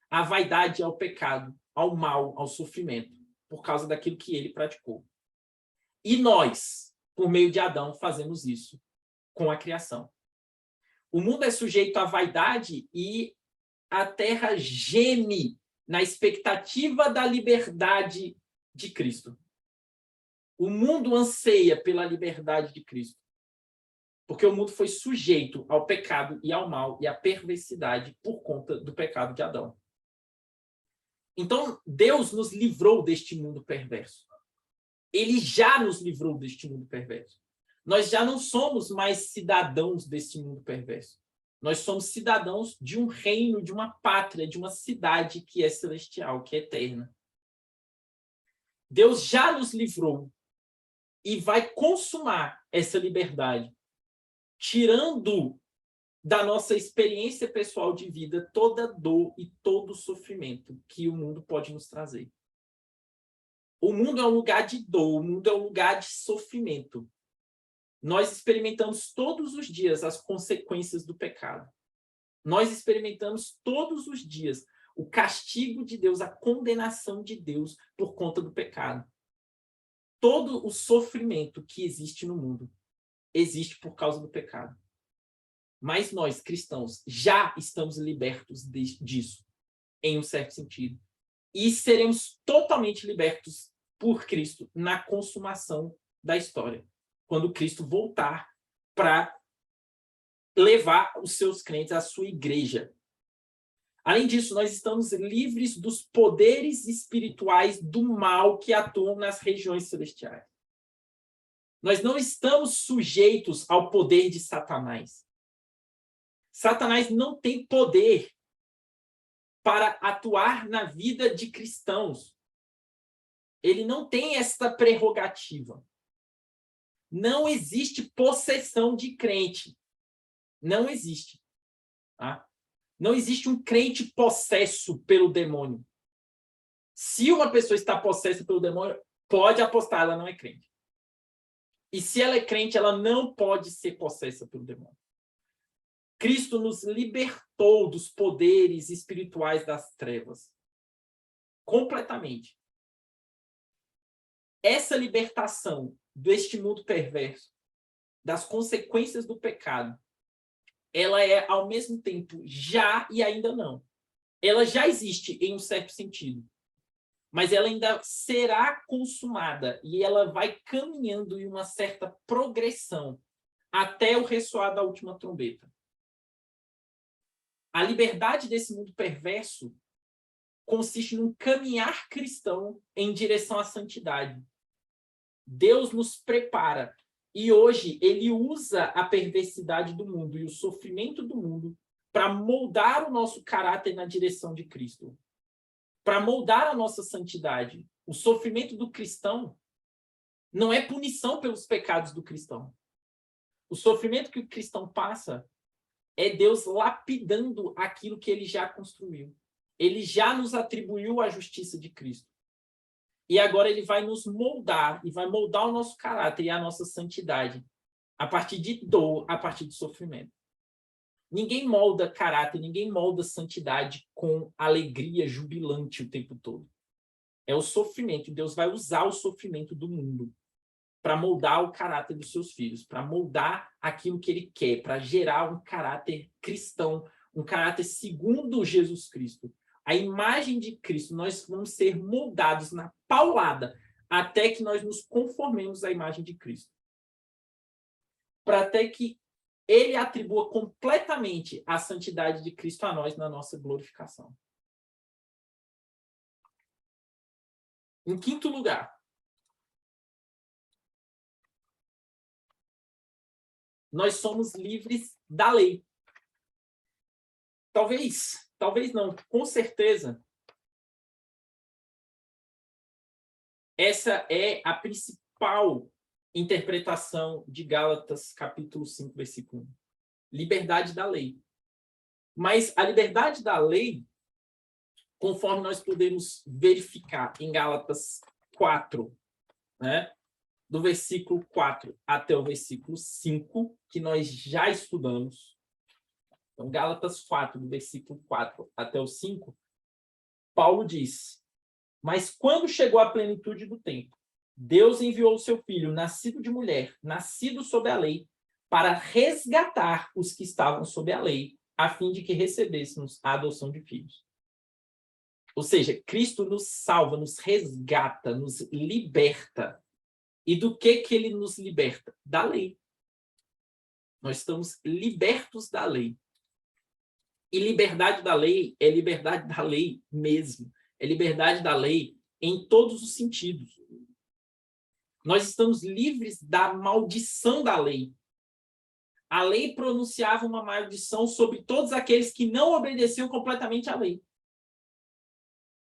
à vaidade, ao pecado, ao mal, ao sofrimento, por causa daquilo que ele praticou. E nós, por meio de Adão, fazemos isso com a criação. O mundo é sujeito à vaidade e a terra geme na expectativa da liberdade de Cristo. O mundo anseia pela liberdade de Cristo, porque o mundo foi sujeito ao pecado e ao mal e à perversidade por conta do pecado de Adão. Então, Deus nos livrou deste mundo perverso. Ele já nos livrou deste mundo perverso. Nós já não somos mais cidadãos deste mundo perverso. Nós somos cidadãos de um reino, de uma pátria, de uma cidade que é celestial, que é eterna. Deus já nos livrou e vai consumar essa liberdade, tirando da nossa experiência pessoal de vida toda dor e todo o sofrimento que o mundo pode nos trazer. O mundo é um lugar de dor, o mundo é um lugar de sofrimento. Nós experimentamos todos os dias as consequências do pecado. Nós experimentamos todos os dias o castigo de Deus, a condenação de Deus por conta do pecado. Todo o sofrimento que existe no mundo existe por causa do pecado. Mas nós, cristãos, já estamos libertos disso, em um certo sentido. E seremos totalmente libertos por Cristo na consumação da história, quando Cristo voltar para levar os seus crentes à sua igreja. Além disso, nós estamos livres dos poderes espirituais do mal que atuam nas regiões celestiais. Nós não estamos sujeitos ao poder de Satanás. Satanás não tem poder para atuar na vida de cristãos. Ele não tem esta prerrogativa. Não existe possessão de crente. Não existe. Tá? Não existe um crente possesso pelo demônio. Se uma pessoa está possessa pelo demônio, pode apostar, ela não é crente. E se ela é crente, ela não pode ser possessa pelo demônio. Cristo nos libertou dos poderes espirituais das trevas. Completamente. essa libertação deste mundo perverso, das consequências do pecado, ela é, ao mesmo tempo, já e ainda não. Ela já existe em um certo sentido, mas ela ainda será consumada e ela vai caminhando em uma certa progressão até o ressoar da última trombeta. A liberdade desse mundo perverso consiste num caminhar cristão em direção à santidade. Deus nos prepara e hoje ele usa a perversidade do mundo e o sofrimento do mundo para moldar o nosso caráter na direção de Cristo, para moldar a nossa santidade. O sofrimento do cristão não é punição pelos pecados do cristão. O sofrimento que o cristão passa é Deus lapidando aquilo que ele já construiu. Ele já nos atribuiu a justiça de Cristo. E agora ele vai nos moldar, e vai moldar o nosso caráter e a nossa santidade a partir de dor, a partir de sofrimento. Ninguém molda caráter, ninguém molda santidade com alegria jubilante o tempo todo. É o sofrimento. Deus vai usar o sofrimento do mundo para moldar o caráter dos seus filhos, para moldar aquilo que ele quer, para gerar um caráter cristão, um caráter segundo Jesus Cristo. A imagem de Cristo, nós vamos ser moldados na paulada até que nós nos conformemos à imagem de Cristo. Para até que ele atribua completamente a santidade de Cristo a nós na nossa glorificação. Em quinto lugar, nós somos livres da lei. Talvez não, com certeza, essa é a principal interpretação de Gálatas, capítulo 5, versículo 1. Liberdade da lei. Mas a liberdade da lei, conforme nós podemos verificar em Gálatas 4, né? Do versículo 4 até o versículo 5, que nós já estudamos. Então, Gálatas 4, do versículo 4 até o 5, Paulo diz: mas quando chegou a plenitude do tempo, Deus enviou o seu filho, nascido de mulher, nascido sob a lei, para resgatar os que estavam sob a lei, a fim de que recebêssemos a adoção de filhos. Ou seja, Cristo nos salva, nos resgata, nos liberta. E do que ele nos liberta? Da lei. Nós estamos libertos da lei. E liberdade da lei é liberdade da lei mesmo. É liberdade da lei em todos os sentidos. Nós estamos livres da maldição da lei. A lei pronunciava uma maldição sobre todos aqueles que não obedeciam completamente à lei.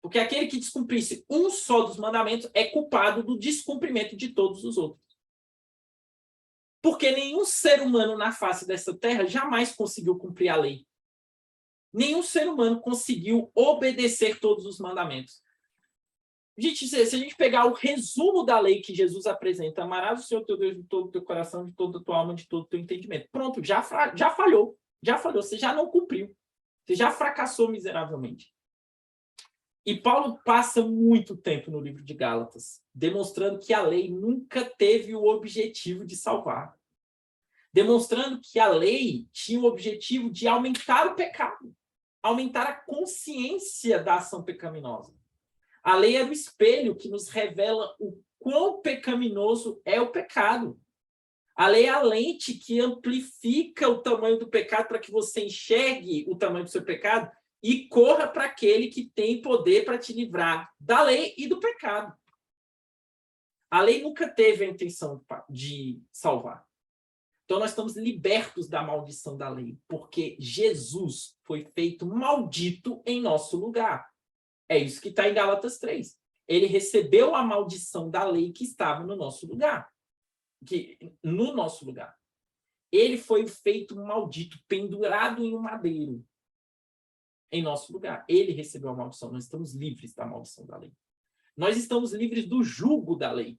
Porque aquele que descumprisse um só dos mandamentos é culpado do descumprimento de todos os outros. Porque nenhum ser humano na face dessa terra jamais conseguiu cumprir a lei. Nenhum ser humano conseguiu obedecer todos os mandamentos. Gente, se a gente pegar o resumo da lei que Jesus apresenta, amarás o Senhor teu Deus de todo o teu coração, de toda a tua alma, de todo o teu entendimento. Pronto, já falhou. Já falhou, você já não cumpriu. Você já fracassou miseravelmente. E Paulo passa muito tempo no livro de Gálatas, demonstrando que a lei nunca teve o objetivo de salvar. Demonstrando que a lei tinha o objetivo de aumentar o pecado, aumentar a consciência da ação pecaminosa. A lei era o espelho que nos revela o quão pecaminoso é o pecado. A lei é a lente que amplifica o tamanho do pecado para que você enxergue o tamanho do seu pecado e corra para aquele que tem poder para te livrar da lei e do pecado. A lei nunca teve a intenção de salvar. Então, nós estamos libertos da maldição da lei, porque Jesus foi feito maldito em nosso lugar. É isso que está em Gálatas 3. Ele recebeu a maldição da lei que estava no nosso lugar. No nosso lugar. Ele foi feito maldito, pendurado em um madeiro, em nosso lugar. Ele recebeu a maldição. Nós estamos livres da maldição da lei. Nós estamos livres do jugo da lei.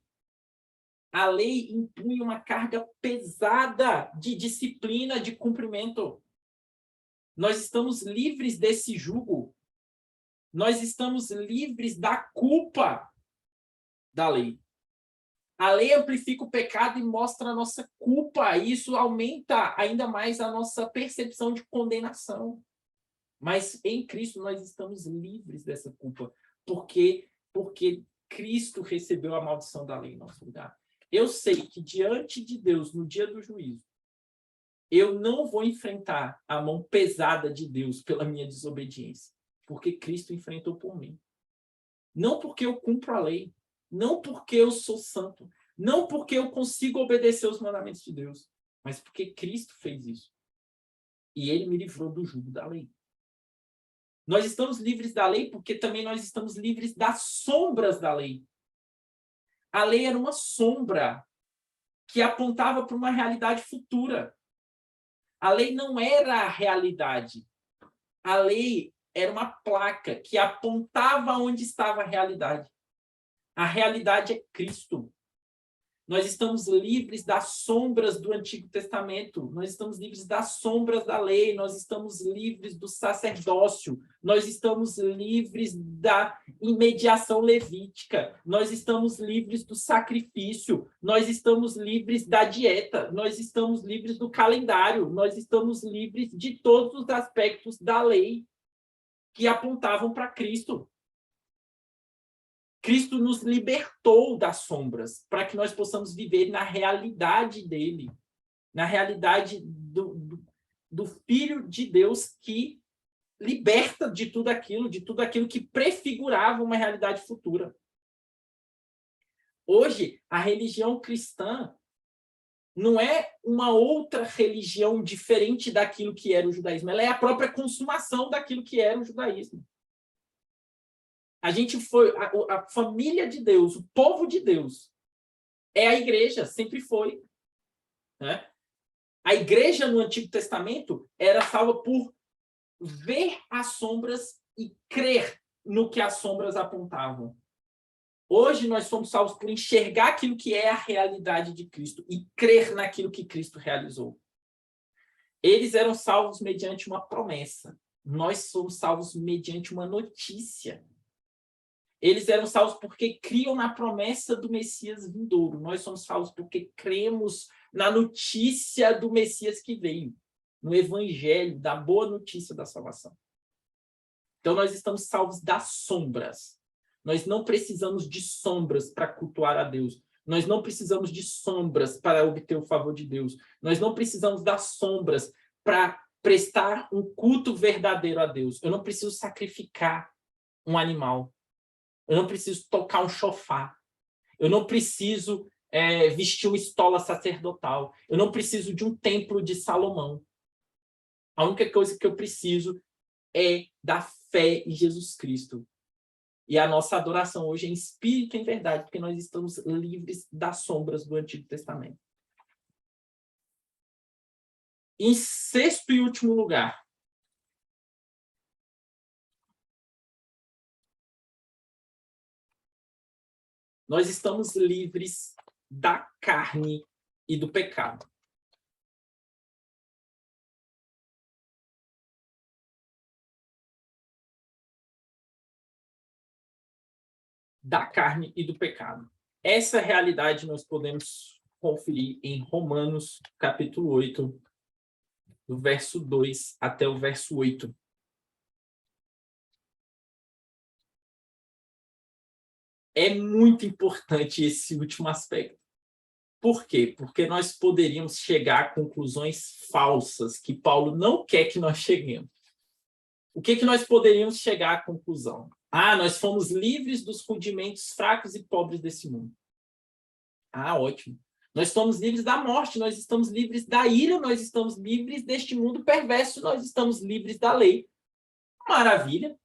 A lei impunha uma carga pesada de disciplina, de cumprimento. Nós estamos livres desse jugo. Nós estamos livres da culpa da lei. A lei amplifica o pecado e mostra a nossa culpa. E isso aumenta ainda mais a nossa percepção de condenação. Mas em Cristo nós estamos livres dessa culpa. Porque Cristo recebeu a maldição da lei em nosso lugar. Eu sei que diante de Deus, no dia do juízo, eu não vou enfrentar a mão pesada de Deus pela minha desobediência. Porque Cristo enfrentou por mim. Não porque eu cumpro a lei. Não porque eu sou santo. Não porque eu consigo obedecer os mandamentos de Deus. Mas porque Cristo fez isso. E ele me livrou do jugo da lei. Nós estamos livres da lei porque também nós estamos livres das sombras da lei. A lei era uma sombra que apontava para uma realidade futura. A lei não era a realidade. A lei era uma placa que apontava onde estava a realidade. A realidade é Cristo. Nós estamos livres das sombras do Antigo Testamento. Nós estamos livres das sombras da lei. Nós estamos livres do sacerdócio. Nós estamos livres da imediação levítica. Nós estamos livres do sacrifício. Nós estamos livres da dieta. Nós estamos livres do calendário. Nós estamos livres de todos os aspectos da lei que apontavam para Cristo. Cristo nos libertou das sombras para que nós possamos viver na realidade dele, na realidade do Filho de Deus que liberta de tudo aquilo que prefigurava uma realidade futura. Hoje, a religião cristã não é uma outra religião diferente daquilo que era o judaísmo, ela é a própria consumação daquilo que era o judaísmo. A gente foi a família de Deus, o povo de Deus. É a igreja, sempre foi. Né? A igreja no Antigo Testamento era salva por ver as sombras e crer no que as sombras apontavam. Hoje nós somos salvos por enxergar aquilo que é a realidade de Cristo e crer naquilo que Cristo realizou. Eles eram salvos mediante uma promessa. Nós somos salvos mediante uma notícia. Eles eram salvos porque criam na promessa do Messias vindouro. Nós somos salvos porque cremos na notícia do Messias que veio, no evangelho, da boa notícia da salvação. Então, nós estamos salvos das sombras. Nós não precisamos de sombras para cultuar a Deus. Nós não precisamos de sombras para obter o favor de Deus. Nós não precisamos das sombras para prestar um culto verdadeiro a Deus. Eu não preciso sacrificar um animal. Eu não preciso tocar um chofar. Eu não preciso vestir uma estola sacerdotal. Eu não preciso de um templo de Salomão. A única coisa que eu preciso é da fé em Jesus Cristo. E a nossa adoração hoje é em espírito e em verdade, porque nós estamos livres das sombras do Antigo Testamento. Em sexto e último lugar, nós estamos livres da carne e do pecado. Da carne e do pecado. Essa realidade nós podemos conferir em Romanos, capítulo 8, do verso 2 até o verso 8. É muito importante esse último aspecto. Por quê? Porque nós poderíamos chegar a conclusões falsas que Paulo não quer que nós cheguemos. O que nós poderíamos chegar à conclusão? Nós fomos livres dos rudimentos fracos e pobres desse mundo. Ótimo. Nós estamos livres da morte, nós estamos livres da ira, nós estamos livres deste mundo perverso, nós estamos livres da lei. Maravilha.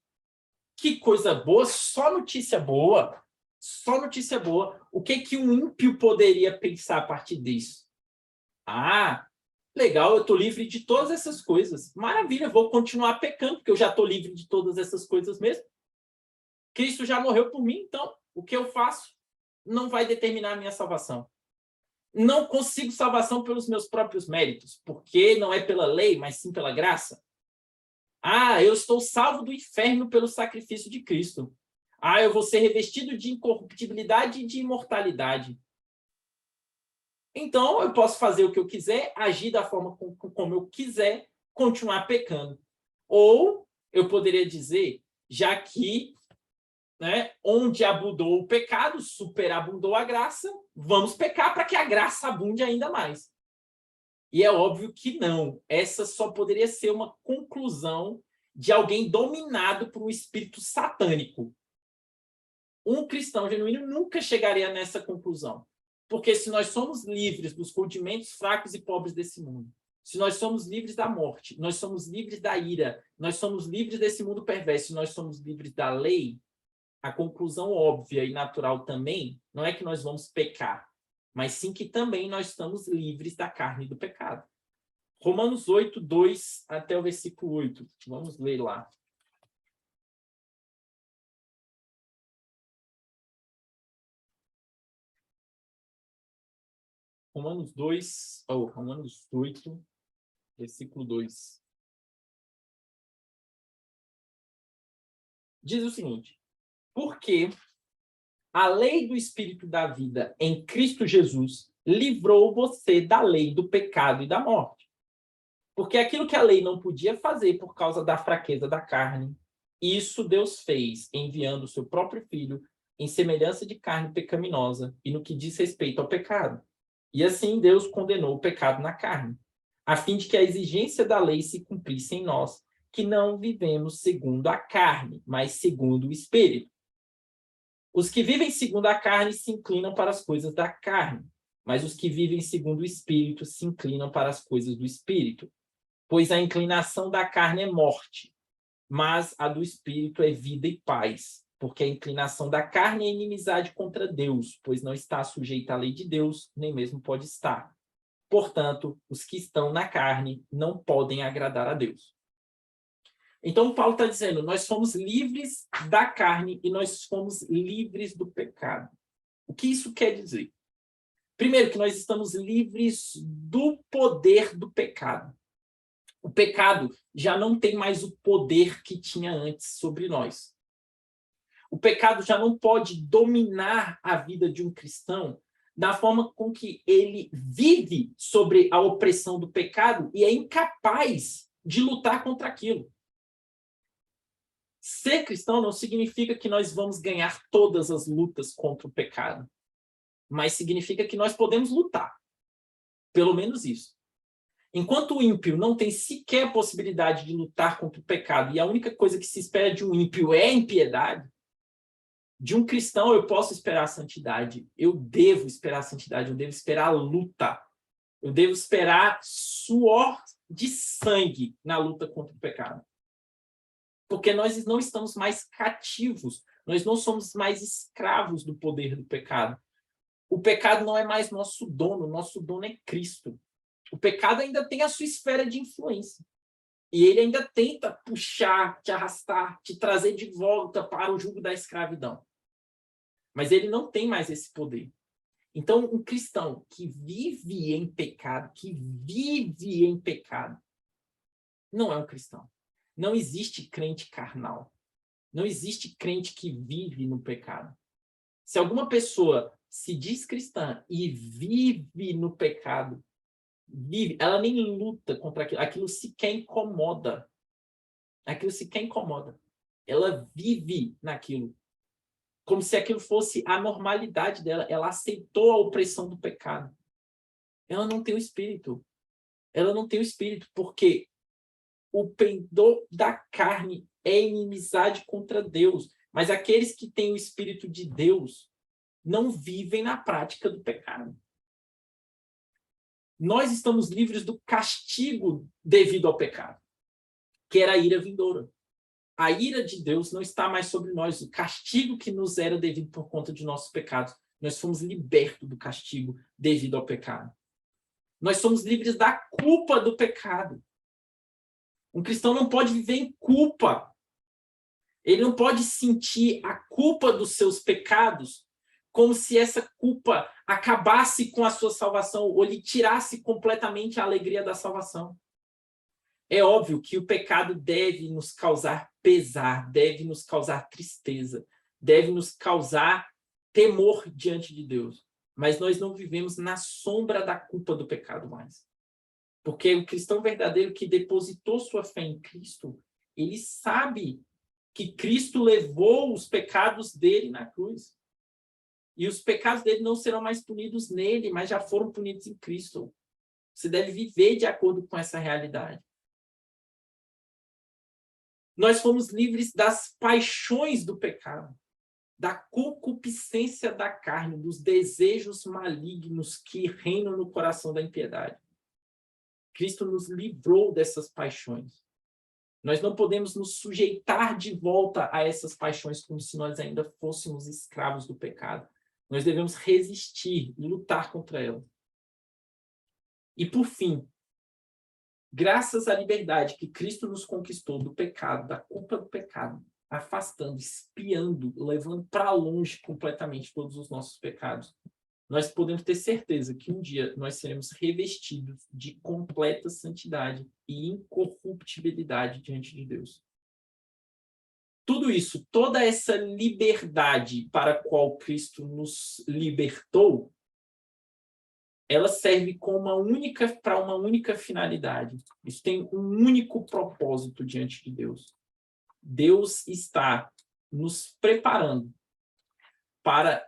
Que coisa boa, só notícia boa. Só notícia boa. O que um ímpio poderia pensar a partir disso? Legal, eu estou livre de todas essas coisas. Maravilha, vou continuar pecando, porque eu já estou livre de todas essas coisas mesmo. Cristo já morreu por mim, então o que eu faço não vai determinar a minha salvação. Não consigo salvação pelos meus próprios méritos, porque não é pela lei, mas sim pela graça. Eu estou salvo do inferno pelo sacrifício de Cristo. Eu vou ser revestido de incorruptibilidade e de imortalidade. Então, eu posso fazer o que eu quiser, agir da forma como eu quiser, continuar pecando. Ou eu poderia dizer, já que, né, onde abundou o pecado, superabundou a graça, vamos pecar para que a graça abunde ainda mais. E é óbvio que não. Essa só poderia ser uma conclusão de alguém dominado por um espírito satânico. Um cristão genuíno nunca chegaria nessa conclusão. Porque se nós somos livres dos rudimentos fracos e pobres desse mundo, se nós somos livres da morte, nós somos livres da ira, nós somos livres desse mundo perverso, nós somos livres da lei, a conclusão óbvia e natural também não é que nós vamos pecar, mas sim que também nós estamos livres da carne e do pecado. Romanos 8, 2 até o versículo 8. Vamos ler lá. Romanos 8, versículo 2. Diz o seguinte: porque a lei do Espírito da vida em Cristo Jesus livrou você da lei do pecado e da morte. Porque aquilo que a lei não podia fazer por causa da fraqueza da carne, isso Deus fez, enviando o seu próprio Filho em semelhança de carne pecaminosa e no que diz respeito ao pecado. E assim Deus condenou o pecado na carne, a fim de que a exigência da lei se cumprisse em nós, que não vivemos segundo a carne, mas segundo o Espírito. Os que vivem segundo a carne se inclinam para as coisas da carne, mas os que vivem segundo o Espírito se inclinam para as coisas do Espírito. Pois a inclinação da carne é morte, mas a do Espírito é vida e paz. Porque a inclinação da carne é inimizade contra Deus, pois não está sujeita à lei de Deus, nem mesmo pode estar. Portanto, os que estão na carne não podem agradar a Deus. Então, Paulo está dizendo, nós somos livres da carne e nós somos livres do pecado. O que isso quer dizer? Primeiro, que nós estamos livres do poder do pecado. O pecado já não tem mais o poder que tinha antes sobre nós. O pecado já não pode dominar a vida de um cristão da forma com que ele vive sobre a opressão do pecado e é incapaz de lutar contra aquilo. Ser cristão não significa que nós vamos ganhar todas as lutas contra o pecado, mas significa que nós podemos lutar. Pelo menos isso. Enquanto o ímpio não tem sequer a possibilidade de lutar contra o pecado e a única coisa que se espera de um ímpio é a impiedade, de um cristão eu posso esperar a santidade, eu devo esperar a santidade, eu devo esperar a luta, eu devo esperar suor de sangue na luta contra o pecado. Porque nós não estamos mais cativos, nós não somos mais escravos do poder do pecado. O pecado não é mais nosso dono é Cristo. O pecado ainda tem a sua esfera de influência. E ele ainda tenta puxar, te arrastar, te trazer de volta para o jugo da escravidão. Mas ele não tem mais esse poder. Então, um cristão que vive em pecado, não é um cristão. Não existe crente carnal. Não existe crente que vive no pecado. Se alguma pessoa se diz cristã e vive no pecado, ela nem luta contra aquilo. Aquilo sequer incomoda. Ela vive naquilo. Como se aquilo fosse a normalidade dela. Ela aceitou a opressão do pecado. Ela não tem o Espírito. Porque o pendor da carne é inimizade contra Deus. Mas aqueles que têm o Espírito de Deus não vivem na prática do pecado. Nós estamos livres do castigo devido ao pecado, que era a ira vindoura. A ira de Deus não está mais sobre nós. O castigo que nos era devido por conta de nossos pecados. Nós fomos libertos do castigo devido ao pecado. Nós somos livres da culpa do pecado. Um cristão não pode viver em culpa. Ele não pode sentir a culpa dos seus pecados como se essa culpa acabasse com a sua salvação ou lhe tirasse completamente a alegria da salvação. É óbvio que o pecado deve nos causar pesar, deve nos causar tristeza, deve nos causar temor diante de Deus. mas nós não vivemos na sombra da culpa do pecado mais. Porque o cristão verdadeiro que depositou sua fé em Cristo, ele sabe que Cristo levou os pecados dele na cruz. E os pecados dele não serão mais punidos nele, mas já foram punidos em Cristo. Você deve viver de acordo com essa realidade. Nós fomos livres das paixões do pecado, da concupiscência da carne, dos desejos malignos que reinam no coração da impiedade. Cristo nos livrou dessas paixões. Nós não podemos nos sujeitar de volta a essas paixões como se nós ainda fôssemos escravos do pecado. Nós devemos resistir e lutar contra ela. E, por fim, graças à liberdade que Cristo nos conquistou do pecado, da culpa do pecado, afastando, espiando, levando para longe completamente todos os nossos pecados, nós podemos ter certeza que um dia nós seremos revestidos de completa santidade e incorruptibilidade diante de Deus. Tudo isso, toda essa liberdade para a qual Cristo nos libertou, ela serve para uma única finalidade. Isso tem um único propósito diante de Deus. Deus está nos preparando para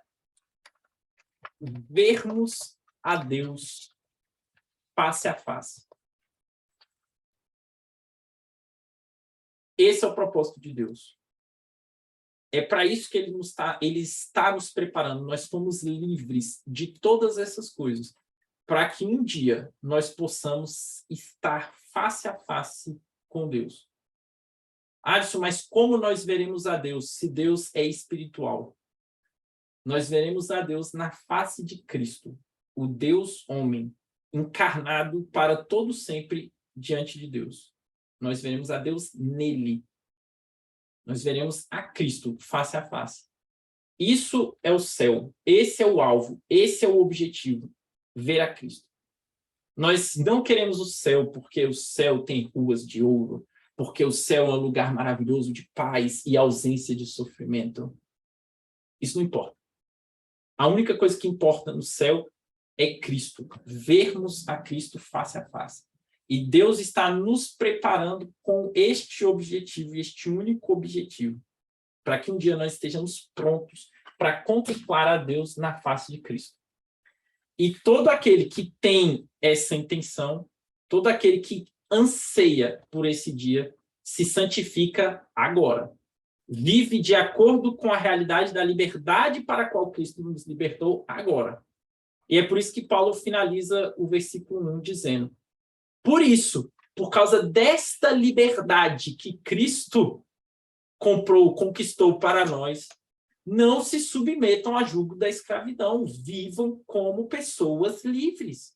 vermos a Deus face a face. Esse é o propósito de Deus. É para isso que ele está nos preparando. Nós fomos livres de todas essas coisas, para que um dia nós possamos estar face a face com Deus. Alisson, mas como nós veremos a Deus se Deus é espiritual? Nós veremos a Deus na face de Cristo, o Deus homem, encarnado para todo sempre diante de Deus. Nós veremos a Deus nele. Nós veremos a Cristo face a face. Isso é o céu, esse é o alvo, esse é o objetivo, ver a Cristo. Nós não queremos o céu porque o céu tem ruas de ouro, porque o céu é um lugar maravilhoso de paz e ausência de sofrimento. Isso não importa. A única coisa que importa no céu é Cristo, vermos a Cristo face a face. E Deus está nos preparando com este objetivo, este único objetivo, para que um dia nós estejamos prontos para contemplar a Deus na face de Cristo. E todo aquele que tem essa intenção, todo aquele que anseia por esse dia, se santifica agora. Vive de acordo com a realidade da liberdade para a qual Cristo nos libertou agora. E é por isso que Paulo finaliza o versículo 1 dizendo: por isso, por causa desta liberdade que Cristo conquistou para nós, não se submetam a jugo da escravidão. Vivam como pessoas livres.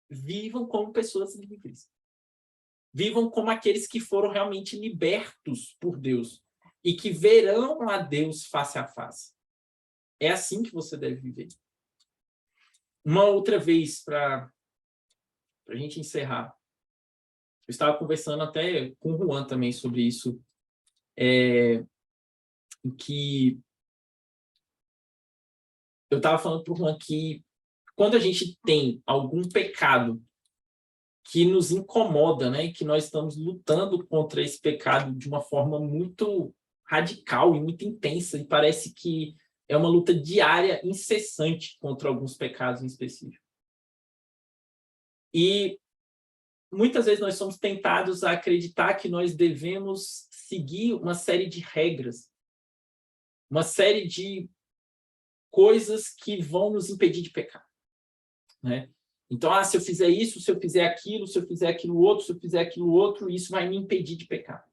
Vivam como pessoas livres. Vivam como aqueles que foram realmente libertos por Deus e que verão a Deus face a face. É assim que você deve viver. Uma outra vez, para a gente encerrar, eu estava conversando até com o Juan também sobre isso, em que eu estava falando para o Juan que quando a gente tem algum pecado que nos incomoda, né, que nós estamos lutando contra esse pecado de uma forma muito radical e muito intensa, e parece que é uma luta diária, incessante contra alguns pecados em específico. E muitas vezes nós somos tentados a acreditar que nós devemos seguir uma série de regras, uma série de coisas que vão nos impedir de pecar, né? Então, se eu fizer isso, se eu fizer aquilo, se eu fizer aquilo outro, se eu fizer aquilo outro, isso vai me impedir de pecar.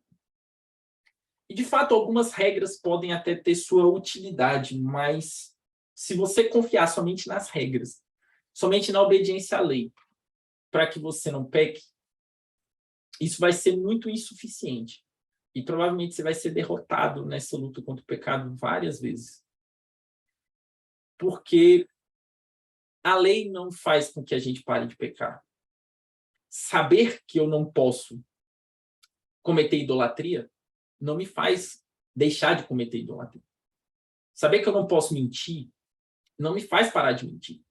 E, de fato, algumas regras podem até ter sua utilidade, mas se você confiar somente nas regras, somente na obediência à lei, para que você não peque, isso vai ser muito insuficiente. E provavelmente você vai ser derrotado nessa luta contra o pecado várias vezes. Porque a lei não faz com que a gente pare de pecar. Saber que eu não posso cometer idolatria não me faz deixar de cometer idolatria. Saber que eu não posso mentir não me faz parar de mentir.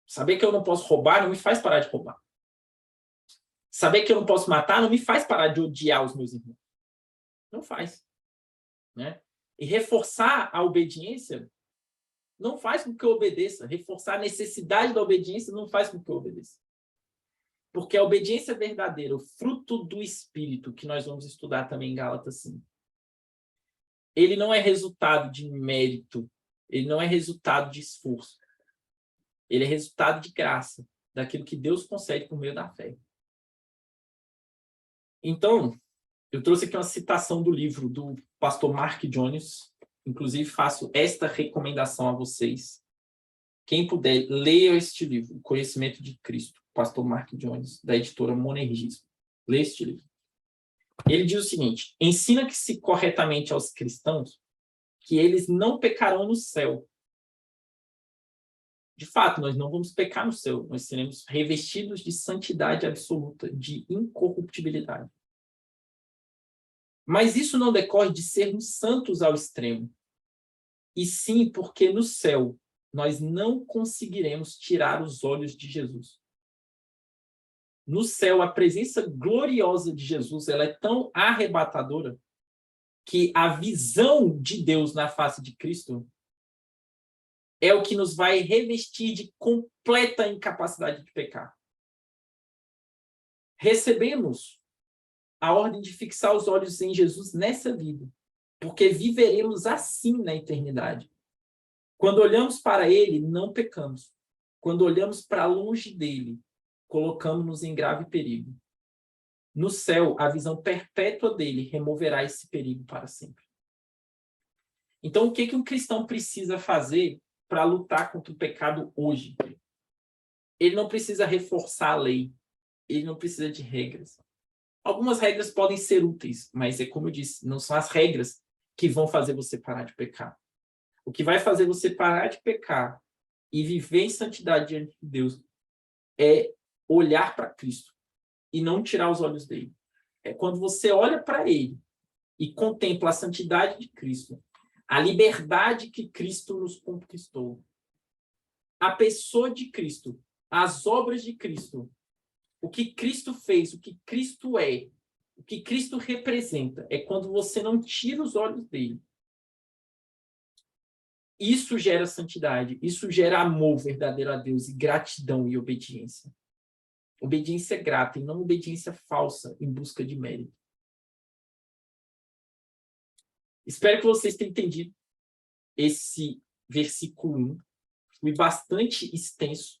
Saber que eu não posso roubar não me faz parar de roubar. Saber que eu não posso matar não me faz parar de odiar os meus irmãos. Não faz. Né? E reforçar a obediência não faz com que eu obedeça. Reforçar a necessidade da obediência não faz com que eu obedeça. Porque a obediência verdadeira, o fruto do Espírito, que nós vamos estudar também em Gálatas 5, ele não é resultado de mérito, ele não é resultado de esforço. Ele é resultado de graça, daquilo que Deus concede por meio da fé. Então, eu trouxe aqui uma citação do livro do pastor Mark Jones. Inclusive, faço esta recomendação a vocês. Quem puder, leia este livro, O Conhecimento de Cristo, pastor Mark Jones, da editora Monergismo. Leia este livro. Ele diz o seguinte: ensina-se corretamente aos cristãos que eles não pecarão no céu. De fato, nós não vamos pecar no céu. Nós seremos revestidos de santidade absoluta, de incorruptibilidade. Mas isso não decorre de sermos santos ao extremo. E sim porque no céu nós não conseguiremos tirar os olhos de Jesus. No céu, a presença gloriosa de Jesus ela é tão arrebatadora que a visão de Deus na face de Cristo é o que nos vai revestir de completa incapacidade de pecar. Recebemos a ordem de fixar os olhos em Jesus nessa vida, porque viveremos assim na eternidade. Quando olhamos para ele, não pecamos. Quando olhamos para longe dele, colocamos-nos em grave perigo. No céu, a visão perpétua dele removerá esse perigo para sempre. Então, o que um cristão precisa fazer para lutar contra o pecado hoje? Ele não precisa reforçar a lei. Ele não precisa de regras. Algumas regras podem ser úteis, mas é como eu disse, não são as regras que vão fazer você parar de pecar. O que vai fazer você parar de pecar e viver em santidade diante de Deus é olhar para Cristo e não tirar os olhos dele. É quando você olha para ele e contempla a santidade de Cristo, a liberdade que Cristo nos conquistou, a pessoa de Cristo, as obras de Cristo, o que Cristo fez, o que Cristo é, o que Cristo representa, é quando você não tira os olhos dele. Isso gera santidade, isso gera amor verdadeiro a Deus e gratidão e obediência. Obediência grata e não obediência falsa em busca de mérito. Espero que vocês tenham entendido esse versículo 1. Foi bastante extenso,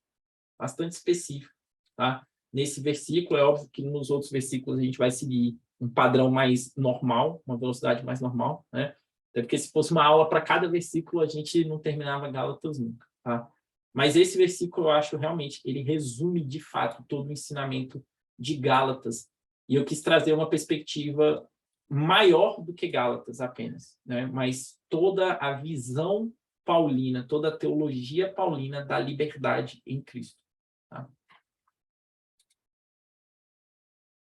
bastante específico. Tá? Nesse versículo, é óbvio que nos outros versículos a gente vai seguir um padrão mais normal, uma velocidade mais normal, né? Até porque se fosse uma aula para cada versículo, a gente não terminava Gálatas nunca. Tá? Mas esse versículo, eu acho realmente, ele resume de fato todo o ensinamento de Gálatas. E eu quis trazer uma perspectiva maior do que Gálatas apenas, né? Mas toda a visão paulina, toda a teologia paulina da liberdade em Cristo.